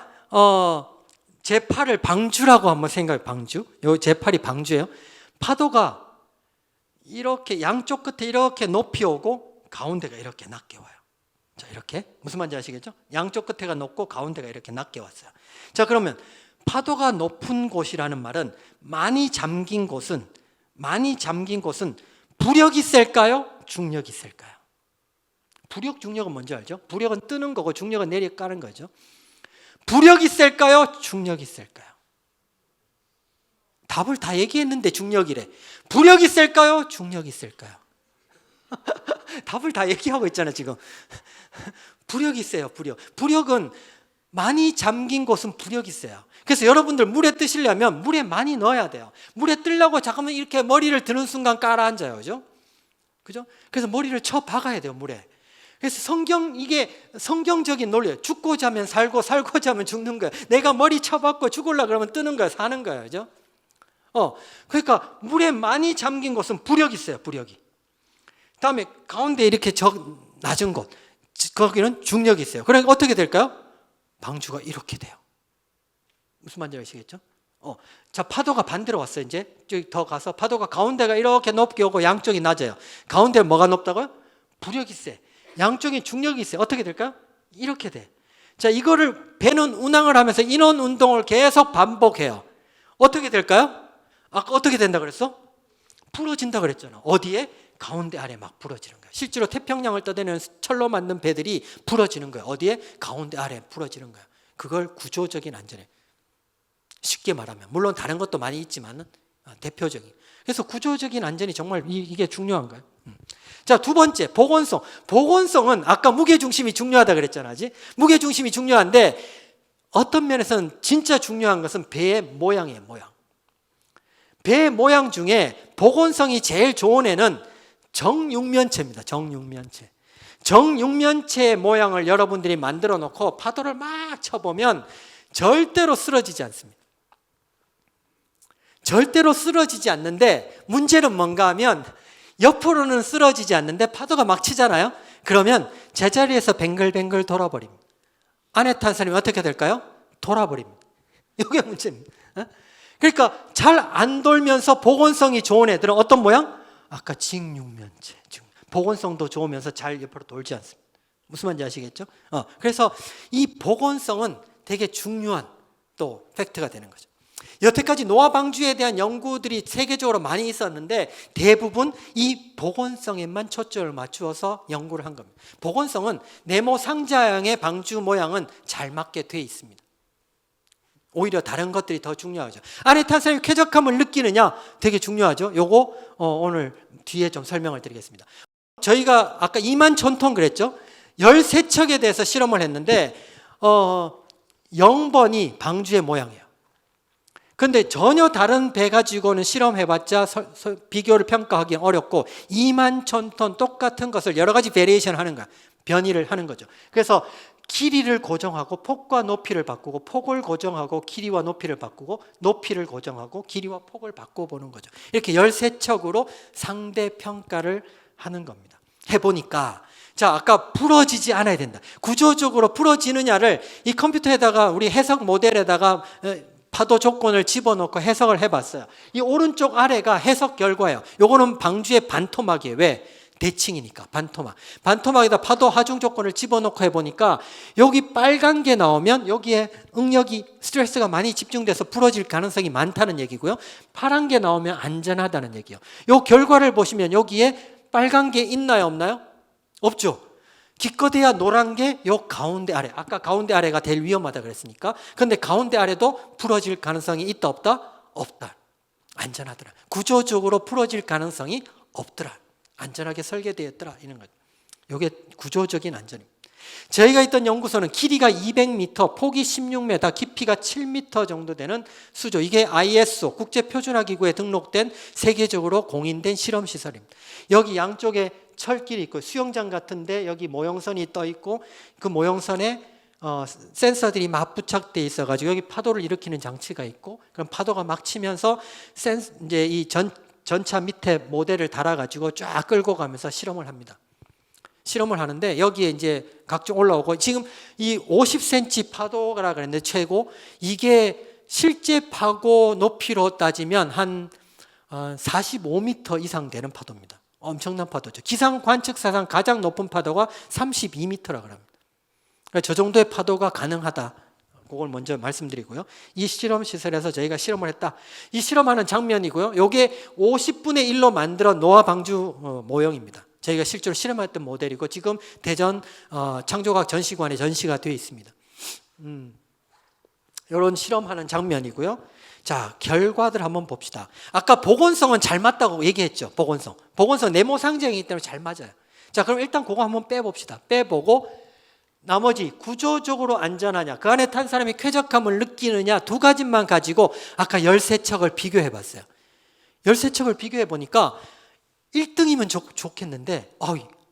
제 팔을 방주라고 한번 생각해. 방주. 제 팔이 방주예요. 파도가 이렇게 양쪽 끝에 이렇게 높이 오고 가운데가 이렇게 낮게 와요. 자, 이렇게 무슨 말인지 아시겠죠? 양쪽 끝에가 높고 가운데가 이렇게 낮게 왔어요. 자, 그러면 파도가 높은 곳이라는 말은 많이 잠긴 곳은 부력이 셀까요? 중력이 셀까요? 부력, 중력은 뭔지 알죠? 부력은 뜨는 거고 중력은 내려가는 거죠. 부력이 셀까요? 중력이 셀까요? 답을 다 얘기했는데 중력이래. 부력이 셀까요? 중력이 셀까요? 답을 다 얘기하고 있잖아 지금. 부력이 세요. 부력은 많이 잠긴 곳은 부력이 세요. 그래서 여러분들 물에 뜨시려면 물에 많이 넣어야 돼요. 물에 뜨려고 잠깐만 이렇게 머리를 드는 순간 깔아앉아요. 그죠? 그래서 머리를 쳐 박아야 돼요, 물에. 그래서 이게 성경적인 논리예요. 죽고자 하면 살고 살고자 하면 죽는 거예요. 내가 머리 쳐박고 죽으려고 그러면 뜨는 거예요. 사는 거예요. 그죠? 그러니까 물에 많이 잠긴 곳은 부력이 있어요. 부력이. 다음에 가운데 이렇게 낮은 곳, 거기는 중력이 있어요. 그러니까 어떻게 될까요? 방주가 이렇게 돼요. 무슨 말인지 아시겠죠? 자, 파도가 반대로 왔어요. 이제 저기 더 가서 파도가 가운데가 이렇게 높게 오고 양쪽이 낮아요. 가운데 뭐가 높다고요? 부력이 세. 양쪽에 중력이 있어요. 어떻게 될까요? 이렇게 돼. 자, 이거를 배는 운항을 하면서 인원 운동을 계속 반복해요. 어떻게 될까요? 아까 어떻게 된다 그랬어? 부러진다 그랬잖아. 어디에? 가운데 아래 막 부러지는 거예요. 실제로 태평양을 떠다니는 철로 만든 배들이 부러지는 거예요. 어디에? 가운데 아래 부러지는 거예요. 그걸 구조적인 안전에, 쉽게 말하면, 물론 다른 것도 많이 있지만 대표적인. 그래서 구조적인 안전이 정말 이게 중요한 거예요. 자, 두 번째, 보건성. 보건성은 아까 무게중심이 중요하다 그랬잖아. 무게중심이 중요한데 어떤 면에서는 진짜 중요한 것은 배의 모양이에요. 모양. 배 모양 중에 보건성이 제일 좋은 애는 정육면체입니다. 정육면체. 정육면체의 모양을 여러분들이 만들어 놓고 파도를 막 쳐보면 절대로 쓰러지지 않습니다. 절대로 쓰러지지 않는데 문제는 뭔가 하면 옆으로는 쓰러지지 않는데 파도가 막 치잖아요. 그러면 제자리에서 뱅글뱅글 돌아버립니다. 안에 탄 사람이 어떻게 될까요? 돌아버립니다. 이게 문제입니다. 그러니까 잘 안 돌면서 보건성이 좋은 애들은 어떤 모양? 아까 직육면체. 보건성도 좋으면서 잘 옆으로 돌지 않습니다. 무슨 말인지 아시겠죠? 그래서 이 보건성은 되게 중요한 또 팩트가 되는 거죠. 여태까지 노아 방주에 대한 연구들이 세계적으로 많이 있었는데 대부분 이 보건성에만 초점을 맞추어서 연구를 한 겁니다. 보건성은 네모 상자형의 방주 모양은 잘 맞게 돼 있습니다. 오히려 다른 것들이 더 중요하죠. 안에 탄 사람이 쾌적함을 느끼느냐 되게 중요하죠. 요거 오늘 뒤에 좀 설명을 드리겠습니다. 저희가 아까 2만 그랬죠. 13척에 대해서 실험을 했는데 0번이 방주의 모양이에요. 그런데 전혀 다른 배 가지고는 실험해봤자 비교를 평가하기 어렵고 2만 1,000톤 똑같은 것을 여러 가지 베리에이션 하는 거야. 변이를 하는 거죠. 그래서 길이를 고정하고 폭과 높이를 바꾸고 폭을 고정하고 길이와 높이를 바꾸고 높이를 고정하고 길이와 폭을 바꿔보는 거죠. 이렇게 13척으로 상대 평가를 하는 겁니다. 해보니까 자, 아까 부러지지 않아야 된다. 구조적으로 부러지느냐를 이 컴퓨터에다가 우리 해석 모델에다가 파도 조건을 집어넣고 해석을 해봤어요. 이 오른쪽 아래가 해석 결과예요. 요거는 방주의 반토막이에요. 왜? 대칭이니까 반토막. 반토막에다 파도 하중 조건을 집어넣고 해보니까 여기 빨간 게 나오면 여기에 응력이 스트레스가 많이 집중돼서 부러질 가능성이 많다는 얘기고요. 파란 게 나오면 안전하다는 얘기예요. 요 결과를 보시면 여기에 빨간 게 있나요? 없나요? 없죠. 기껏해야 노란 게 요 가운데 아래. 아까 가운데 아래가 제일 위험하다 그랬으니까. 그런데 가운데 아래도 부러질 가능성이 있다 없다? 없다. 안전하더라. 구조적으로 부러질 가능성이 없더라. 안전하게 설계되었더라. 이런 거죠. 이게 구조적인 안전입니다. 저희가 있던 연구소는 길이가 200m, 폭이 16m, 깊이가 7m 정도 되는 수조. 이게 ISO 국제표준화기구에 등록된 세계적으로 공인된 실험시설입니다. 여기 양쪽에 철길이 있고 수영장 같은데 여기 모형선이 떠 있고 그 모형선에 센서들이 막 부착되어 있어가지고 여기 파도를 일으키는 장치가 있고 그럼 파도가 막 치면서 이제 이 전차 밑에 모델을 달아가지고 쫙 끌고 가면서 실험을 합니다. 실험을 하는데 여기에 이제 각종 올라오고 지금 이 50cm 파도라 그랬는데 최고 이게 실제 파고 높이로 따지면 한 45m 이상 되는 파도입니다. 엄청난 파도죠. 기상 관측사상 가장 높은 파도가 32m라고 합니다. 그러니까 저 정도의 파도가 가능하다. 그걸 먼저 말씀드리고요. 이 실험 시설에서 저희가 실험을 했다. 이 실험하는 장면이고요. 이게 50분의 1로 만들어 노아 방주 모형입니다. 저희가 실제로 실험했던 모델이고 지금 대전 창조과학 전시관에 전시가 되어 있습니다. 이런 실험하는 장면이고요. 자, 결과들 한번 봅시다. 아까 보건성은 잘 맞다고 얘기했죠. 보건성 네모상정이기 때문에 잘 맞아요. 자, 그럼 일단 그거 한번 빼봅시다. 빼보고 나머지 구조적으로 안전하냐, 그 안에 탄 사람이 쾌적함을 느끼느냐, 두 가지만 가지고 아까 13척을 비교해 봤어요. 13척을 비교해 보니까 1등이면 좋겠는데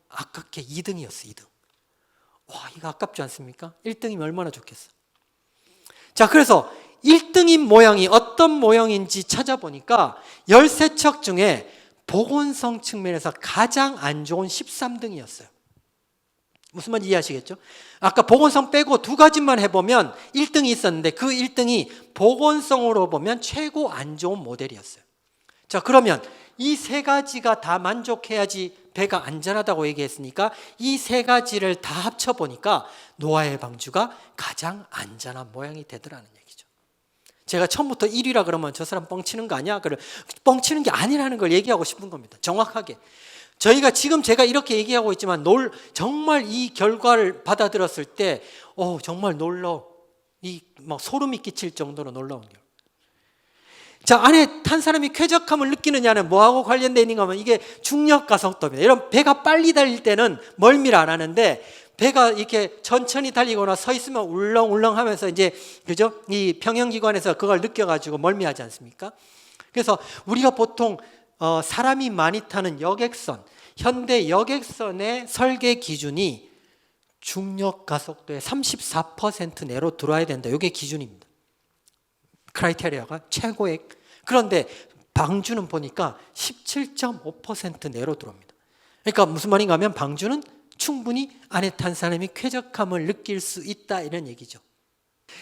아깝게 2등이었어. 2등. 와, 이거 아깝지 않습니까? 1등이면 얼마나 좋겠어. 자, 그래서 1등인 모양이 어떤 모양인지 찾아보니까 13척 중에 보건성 측면에서 가장 안 좋은 13등이었어요. 무슨 말인지 이해하시겠죠? 아까 보건성 빼고 두 가지만 해보면 1등이 있었는데 그 1등이 보건성으로 보면 최고 안 좋은 모델이었어요. 자, 그러면 이 세 가지가 다 만족해야지 배가 안전하다고 얘기했으니까 이 세 가지를 다 합쳐보니까 노아의 방주가 가장 안전한 모양이 되더라는 얘기죠. 제가 처음부터 1위라 그러면 저 사람 뻥치는 거 아니야? 뻥치는 게 아니라는 걸 얘기하고 싶은 겁니다. 정확하게. 저희가 지금 제가 이렇게 얘기하고 있지만 정말 이 결과를 받아들였을 때 정말 막 소름이 끼칠 정도로 놀라운 결과. 자, 안에 탄 사람이 쾌적함을 느끼느냐는 뭐하고 관련되어 있는가 하면 이게 중력 가속도입니다. 여러분, 배가 빨리 달릴 때는 멀미를 안 하는데 배가 이렇게 천천히 달리거나 서 있으면 울렁울렁 하면서 이제 그죠? 이 평형기관에서 그걸 느껴가지고 멀미하지 않습니까? 그래서 우리가 보통 사람이 많이 타는 여객선, 현대 여객선의 설계 기준이 중력 가속도의 34% 내로 들어와야 된다. 이게 기준입니다. 크라이테리아가 최고의. 그런데 방주는 보니까 17.5% 내로 들어옵니다. 그러니까 무슨 말인가 하면 방주는 충분히 안에 탄 사람이 쾌적함을 느낄 수 있다 이런 얘기죠.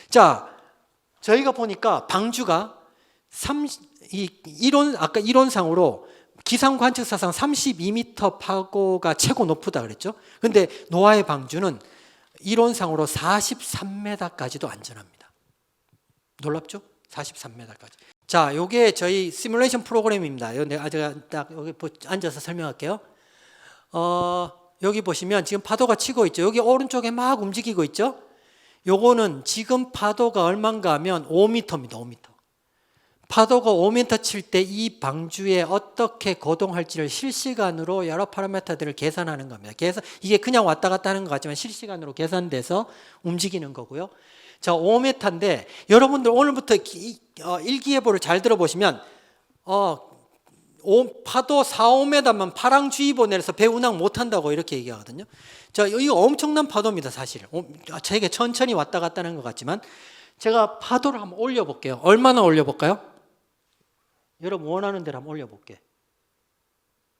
자, 저희가 보니까 방주가 아까 이론상으로 기상 관측사상 32m 파고가 최고 높다 그랬죠. 근데 노아의 방주는 이론상으로 43m까지도 안전합니다. 놀랍죠? 43m까지. 자, 요게 저희 시뮬레이션 프로그램입니다. 제가 딱 여기 앉아서 설명할게요. 여기 보시면 지금 파도가 치고 있죠. 여기 오른쪽에 막 움직이고 있죠. 요거는 지금 파도가 얼마인가 하면 5m입니다. 5m. 파도가 5m 칠 때 이 방주에 어떻게 거동할지를 실시간으로 여러 파라미터들을 계산하는 겁니다. 이게 그냥 왔다 갔다 하는 것 같지만 실시간으로 계산돼서 움직이는 거고요. 자, 5m인데 여러분들 오늘부터 일기예보를 잘 들어보시면 파도 4, 5m만 파랑주의보 내려서 배 운항 못한다고 이렇게 얘기하거든요. 자, 이거 엄청난 파도입니다. 사실 되게 천천히 왔다 갔다 하는 것 같지만 제가 파도를 한번 올려볼게요. 얼마나 올려볼까요? 여러분 원하는 대로 한번 올려볼게.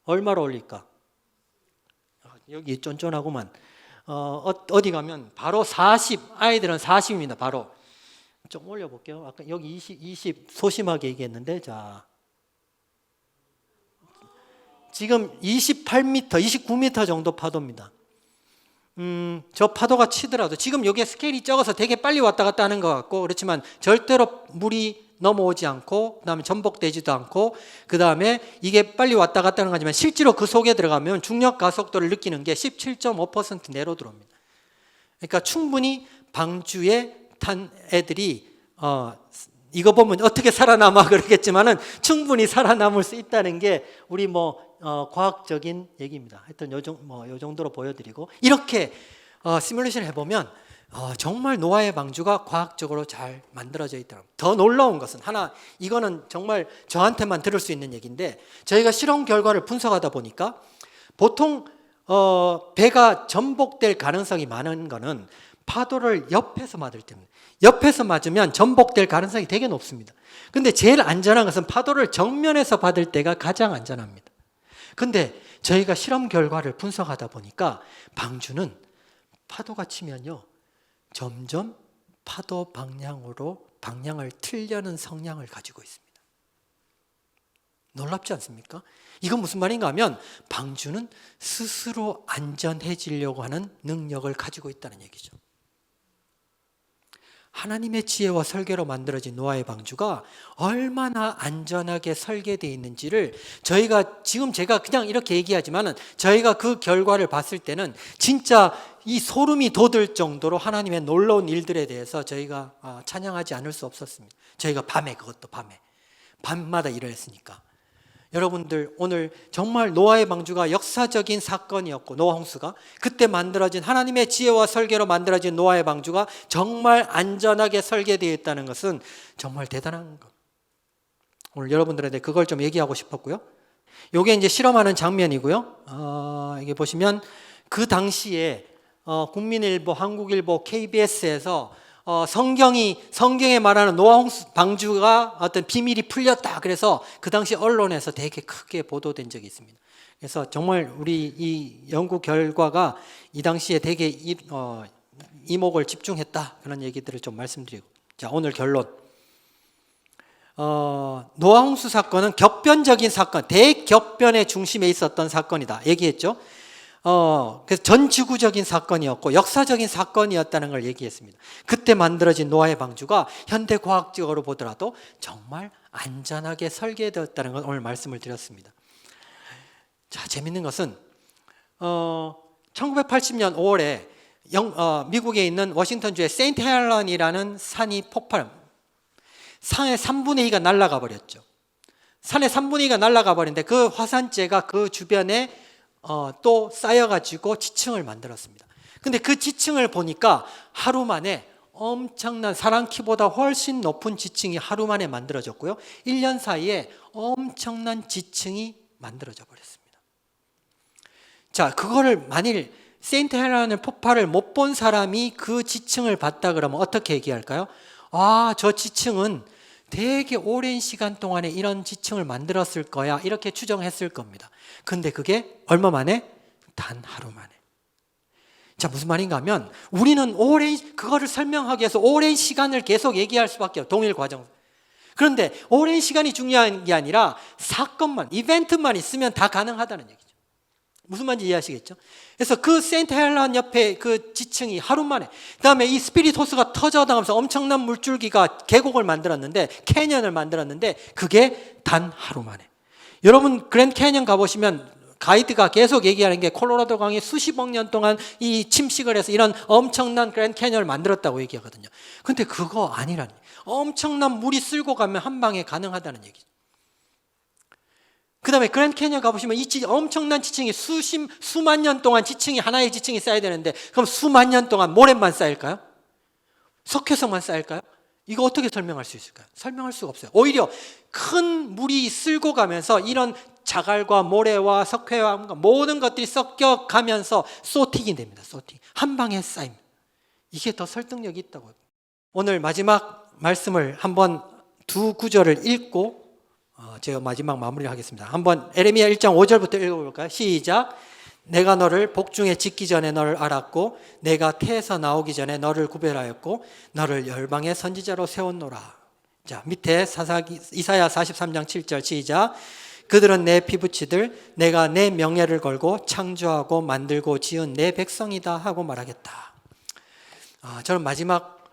얼마로 올릴까? 여기 쫀쫀하구만. 어디 가면 바로 40, 아이들은 40입니다. 바로 좀 올려볼게요. 아까 여기 20 소심하게 얘기했는데, 자 지금 28m, 29m 정도 파도입니다. 저 파도가 치더라도 지금 여기에 스케일이 적어서 되게 빨리 왔다 갔다 하는 것 같고 그렇지만 절대로 물이 넘어오지 않고 그다음에 전복되지도 않고 그다음에 이게 빨리 왔다 갔다 하는 거지만 실제로 그 속에 들어가면 중력 가속도를 느끼는 게 17.5% 내로 들어옵니다. 그러니까 충분히 방주에 탄 애들이 이거 보면 어떻게 살아남아 그러겠지만은 충분히 살아남을 수 있다는 게 우리 과학적인 얘기입니다. 하여튼 요 정도로 보여드리고 이렇게 시뮬레이션을 해보면 정말 노아의 방주가 과학적으로 잘 만들어져 있더라고요. 더 놀라운 것은 이거는 정말 저한테만 들을 수 있는 얘기인데 저희가 실험 결과를 분석하다 보니까 보통 배가 전복될 가능성이 많은 거는 파도를 옆에서 맞을 때입니다. 옆에서 맞으면 전복될 가능성이 되게 높습니다. 근데 제일 안전한 것은 파도를 정면에서 받을 때가 가장 안전합니다. 근데 저희가 실험 결과를 분석하다 보니까 방주는 파도가 치면요 점점 파도 방향을 틀려는 성향을 가지고 있습니다. 놀랍지 않습니까? 이건 무슨 말인가 하면 방주는 스스로 안전해지려고 하는 능력을 가지고 있다는 얘기죠. 하나님의 지혜와 설계로 만들어진 노아의 방주가 얼마나 안전하게 설계되어 있는지를 저희가 지금 제가 그냥 이렇게 얘기하지만 저희가 그 결과를 봤을 때는 진짜 이 소름이 돋을 정도로 하나님의 놀라운 일들에 대해서 저희가 찬양하지 않을 수 없었습니다. 저희가 그것도 밤마다 일을 했으니까. 여러분들 오늘 정말 노아의 방주가 역사적인 사건이었고, 노아 홍수가 그때 만들어진 하나님의 지혜와 설계로 만들어진 노아의 방주가 정말 안전하게 설계되어 있다는 것은 정말 대단한 것. 오늘 여러분들한테 그걸 좀 얘기하고 싶었고요. 이게 이제 실험하는 장면이고요. 이게 보시면 그 당시에 국민일보, 한국일보, KBS에서 성경에 말하는 노아 홍수 방주가 어떤 비밀이 풀렸다, 그래서 그 당시 언론에서 되게 크게 보도된 적이 있습니다. 그래서 정말 우리 이 연구 결과가 이 당시에 되게 이목을 집중했다, 그런 얘기들을 좀 말씀드리고, 자, 오늘 결론. 노아 홍수 사건은 격변적인 사건, 대격변의 중심에 있었던 사건이다 얘기했죠. 그래서 전 지구적인 사건이었고 역사적인 사건이었다는 걸 얘기했습니다. 그때 만들어진 노아의 방주가 현대 과학적으로 보더라도 정말 안전하게 설계되었다는 걸 오늘 말씀을 드렸습니다. 자, 재밌는 것은 1980년 5월에 미국에 있는 워싱턴주의 세인트 헬런이라는 산이 산의 3분의 2가 날아가 버렸죠. 산의 3분의 2가 날아가 버렸는데 그 화산재가 그 주변에 또 쌓여가지고 지층을 만들었습니다. 근데 그 지층을 보니까 하루 만에 엄청난 사람 키보다 훨씬 높은 지층이 하루 만에 만들어졌고요. 1년 사이에 엄청난 지층이 만들어져 버렸습니다. 자, 그거를 만일 세인트 헬런의 폭발을 못 본 사람이 그 지층을 봤다 그러면 어떻게 얘기할까요? 저 지층은 되게 오랜 시간 동안에 이런 지층을 만들었을 거야, 이렇게 추정했을 겁니다. 근데 그게 얼마 만에? 단 하루 만에. 자, 무슨 말인가 하면 우리는 그거를 설명하기 위해서 오랜 시간을 계속 얘기할 수밖에 없어요. 동일 과정. 그런데 오랜 시간이 중요한 게 아니라 사건만, 이벤트만 있으면 다 가능하다는 얘기죠. 무슨 말인지 이해하시겠죠? 그래서 그 세인트 헬런 옆에 그 지층이 하루 만에, 그 다음에 이 스피릿 호수가 터져나가면서 엄청난 물줄기가 계곡을 만들었는데, 캐년을 만들었는데 그게 단 하루 만에. 여러분 그랜드 캐년 가보시면 가이드가 계속 얘기하는 게 콜로라도 강이 수십억 년 동안 이 침식을 해서 이런 엄청난 그랜드 캐년을 만들었다고 얘기하거든요. 근데 그거 아니라니, 엄청난 물이 쓸고 가면 한 방에 가능하다는 얘기죠. 그 다음에 그랜드 캐니언 가보시면 이 엄청난 지층이 수만 년 동안 하나의 지층이 쌓여야 되는데, 그럼 수만 년 동안 모래만 쌓일까요? 석회성만 쌓일까요? 이거 어떻게 설명할 수 있을까요? 설명할 수가 없어요. 오히려 큰 물이 쓸고 가면서 이런 자갈과 모래와 석회와 모든 것들이 섞여가면서 소팅이 됩니다. 소팅. 한 방에 쌓입니다. 이게 더 설득력이 있다고요. 오늘 마지막 말씀을 한번 두 구절을 읽고 제가 마지막 마무리를 하겠습니다. 한번 에레미야 1장 5절부터 읽어볼까요? 시작. 내가 너를 복중에 짓기 전에 너를 알았고 내가 태에서 나오기 전에 너를 구별하였고 너를 열방의 선지자로 세웠노라. 자, 밑에 이사야 43장 7절 시작. 그들은 내 피부치들 내가 내 명예를 걸고 창조하고 만들고 지은 내 백성이다 하고 말하겠다. 저는 마지막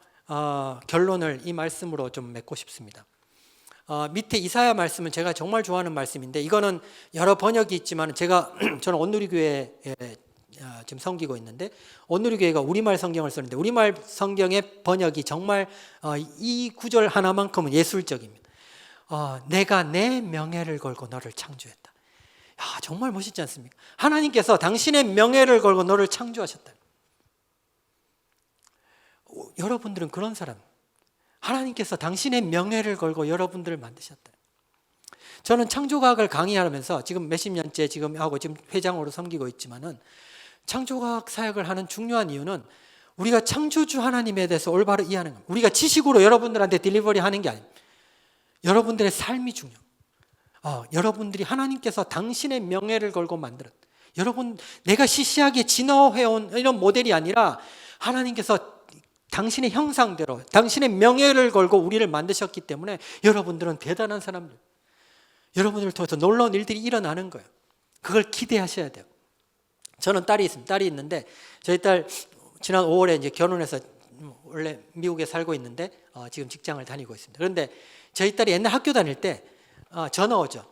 결론을 이 말씀으로 좀 맺고 싶습니다. 밑에 이사야 말씀은 제가 정말 좋아하는 말씀인데, 이거는 여러 번역이 있지만 저는 온누리교회에 지금 섬기고 있는데, 온누리교회가 우리말 성경을 쓰는데 우리말 성경의 번역이 정말 이 구절 하나만큼은 예술적입니다. 내가 내 명예를 걸고 너를 창조했다. 정말 멋있지 않습니까? 하나님께서 당신의 명예를 걸고 너를 창조하셨다. 여러분들은 그런 사람, 하나님께서 당신의 명예를 걸고 여러분들을 만드셨다. 저는 창조과학을 강의하면서 지금 몇십 년째 지금 회장으로 섬기고 있지만은, 창조과학 사역을 하는 중요한 이유는 우리가 창조주 하나님에 대해서 올바로 이해하는 겁니다. 우리가 지식으로 여러분들한테 딜리버리 하는 게 아닙니다. 여러분들의 삶이 중요해요. 여러분들이 하나님께서 당신의 명예를 걸고 만들었다. 여러분, 내가 시시하게 진화해온 이런 모델이 아니라 하나님께서 당신의 형상대로 당신의 명예를 걸고 우리를 만드셨기 때문에 여러분들은 대단한 사람들. 여러분을 통해서 놀라운 일들이 일어나는 거예요. 그걸 기대하셔야 돼요. 저는 딸이 있습니다. 딸이 있는데 저희 딸 지난 5월에 이제 결혼해서 원래 미국에 살고 있는데 지금 직장을 다니고 있습니다. 그런데 저희 딸이 옛날 학교 다닐 때 전화 오죠.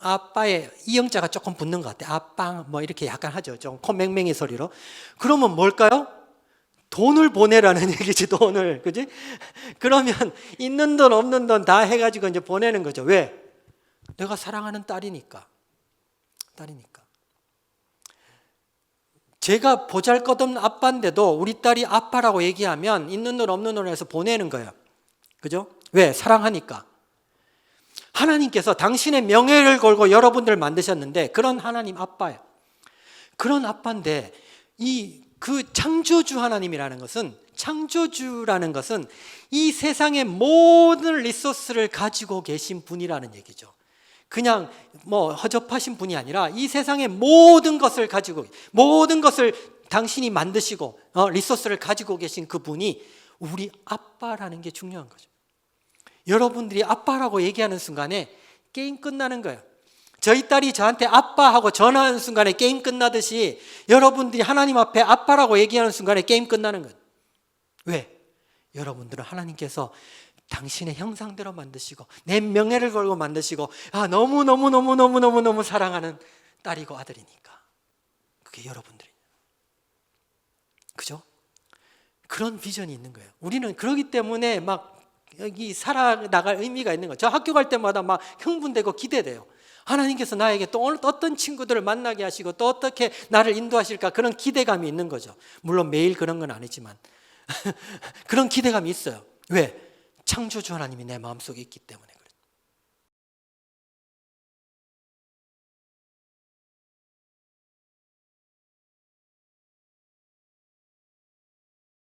아빠의 이영자가 조금 붙는 것 같아. 아빠 뭐 이렇게 약간 하죠. 좀 콧맹맹이 소리로. 그러면 뭘까요? 돈을 보내라는 얘기지, 돈을. 그지? 그러면 있는 돈 없는 돈 다 해가지고 이제 보내는 거죠. 왜? 내가 사랑하는 딸이니까. 제가 보잘것없는 아빠인데도 우리 딸이 아빠라고 얘기하면 있는 돈 없는 돈을 해서 보내는 거예요. 그죠? 왜? 사랑하니까. 하나님께서 당신의 명예를 걸고 여러분들을 만드셨는데 그런 하나님 아빠예요. 그런 아빠인데 그 창조주 하나님이라는 것은, 창조주라는 것은 이 세상의 모든 리소스를 가지고 계신 분이라는 얘기죠. 그냥 뭐 허접하신 분이 아니라 이 세상의 모든 것을 가지고, 모든 것을 당신이 만드시고 리소스를 가지고 계신 그 분이 우리 아빠라는 게 중요한 거죠. 여러분들이 아빠라고 얘기하는 순간에 게임 끝나는 거예요. 저희 딸이 저한테 아빠하고 전화하는 순간에 게임 끝나듯이 여러분들이 하나님 앞에 아빠라고 얘기하는 순간에 게임 끝나는 거예요. 왜? 여러분들은 하나님께서 당신의 형상대로 만드시고 내 명예를 걸고 만드시고 너무너무 사랑하는 딸이고 아들이니까. 그게 여러분들이에요. 그죠? 그런 비전이 있는 거예요. 우리는 그러기 때문에 막 여기 살아나갈 의미가 있는 거예요. 저 학교 갈 때마다 막 흥분되고 기대돼요. 하나님께서 나에게 또 오늘 어떤 친구들을 만나게 하시고 또 어떻게 나를 인도하실까, 그런 기대감이 있는 거죠. 물론 매일 그런 건 아니지만 그런 기대감이 있어요. 왜? 창조주 하나님이 내 마음속에 있기 때문에.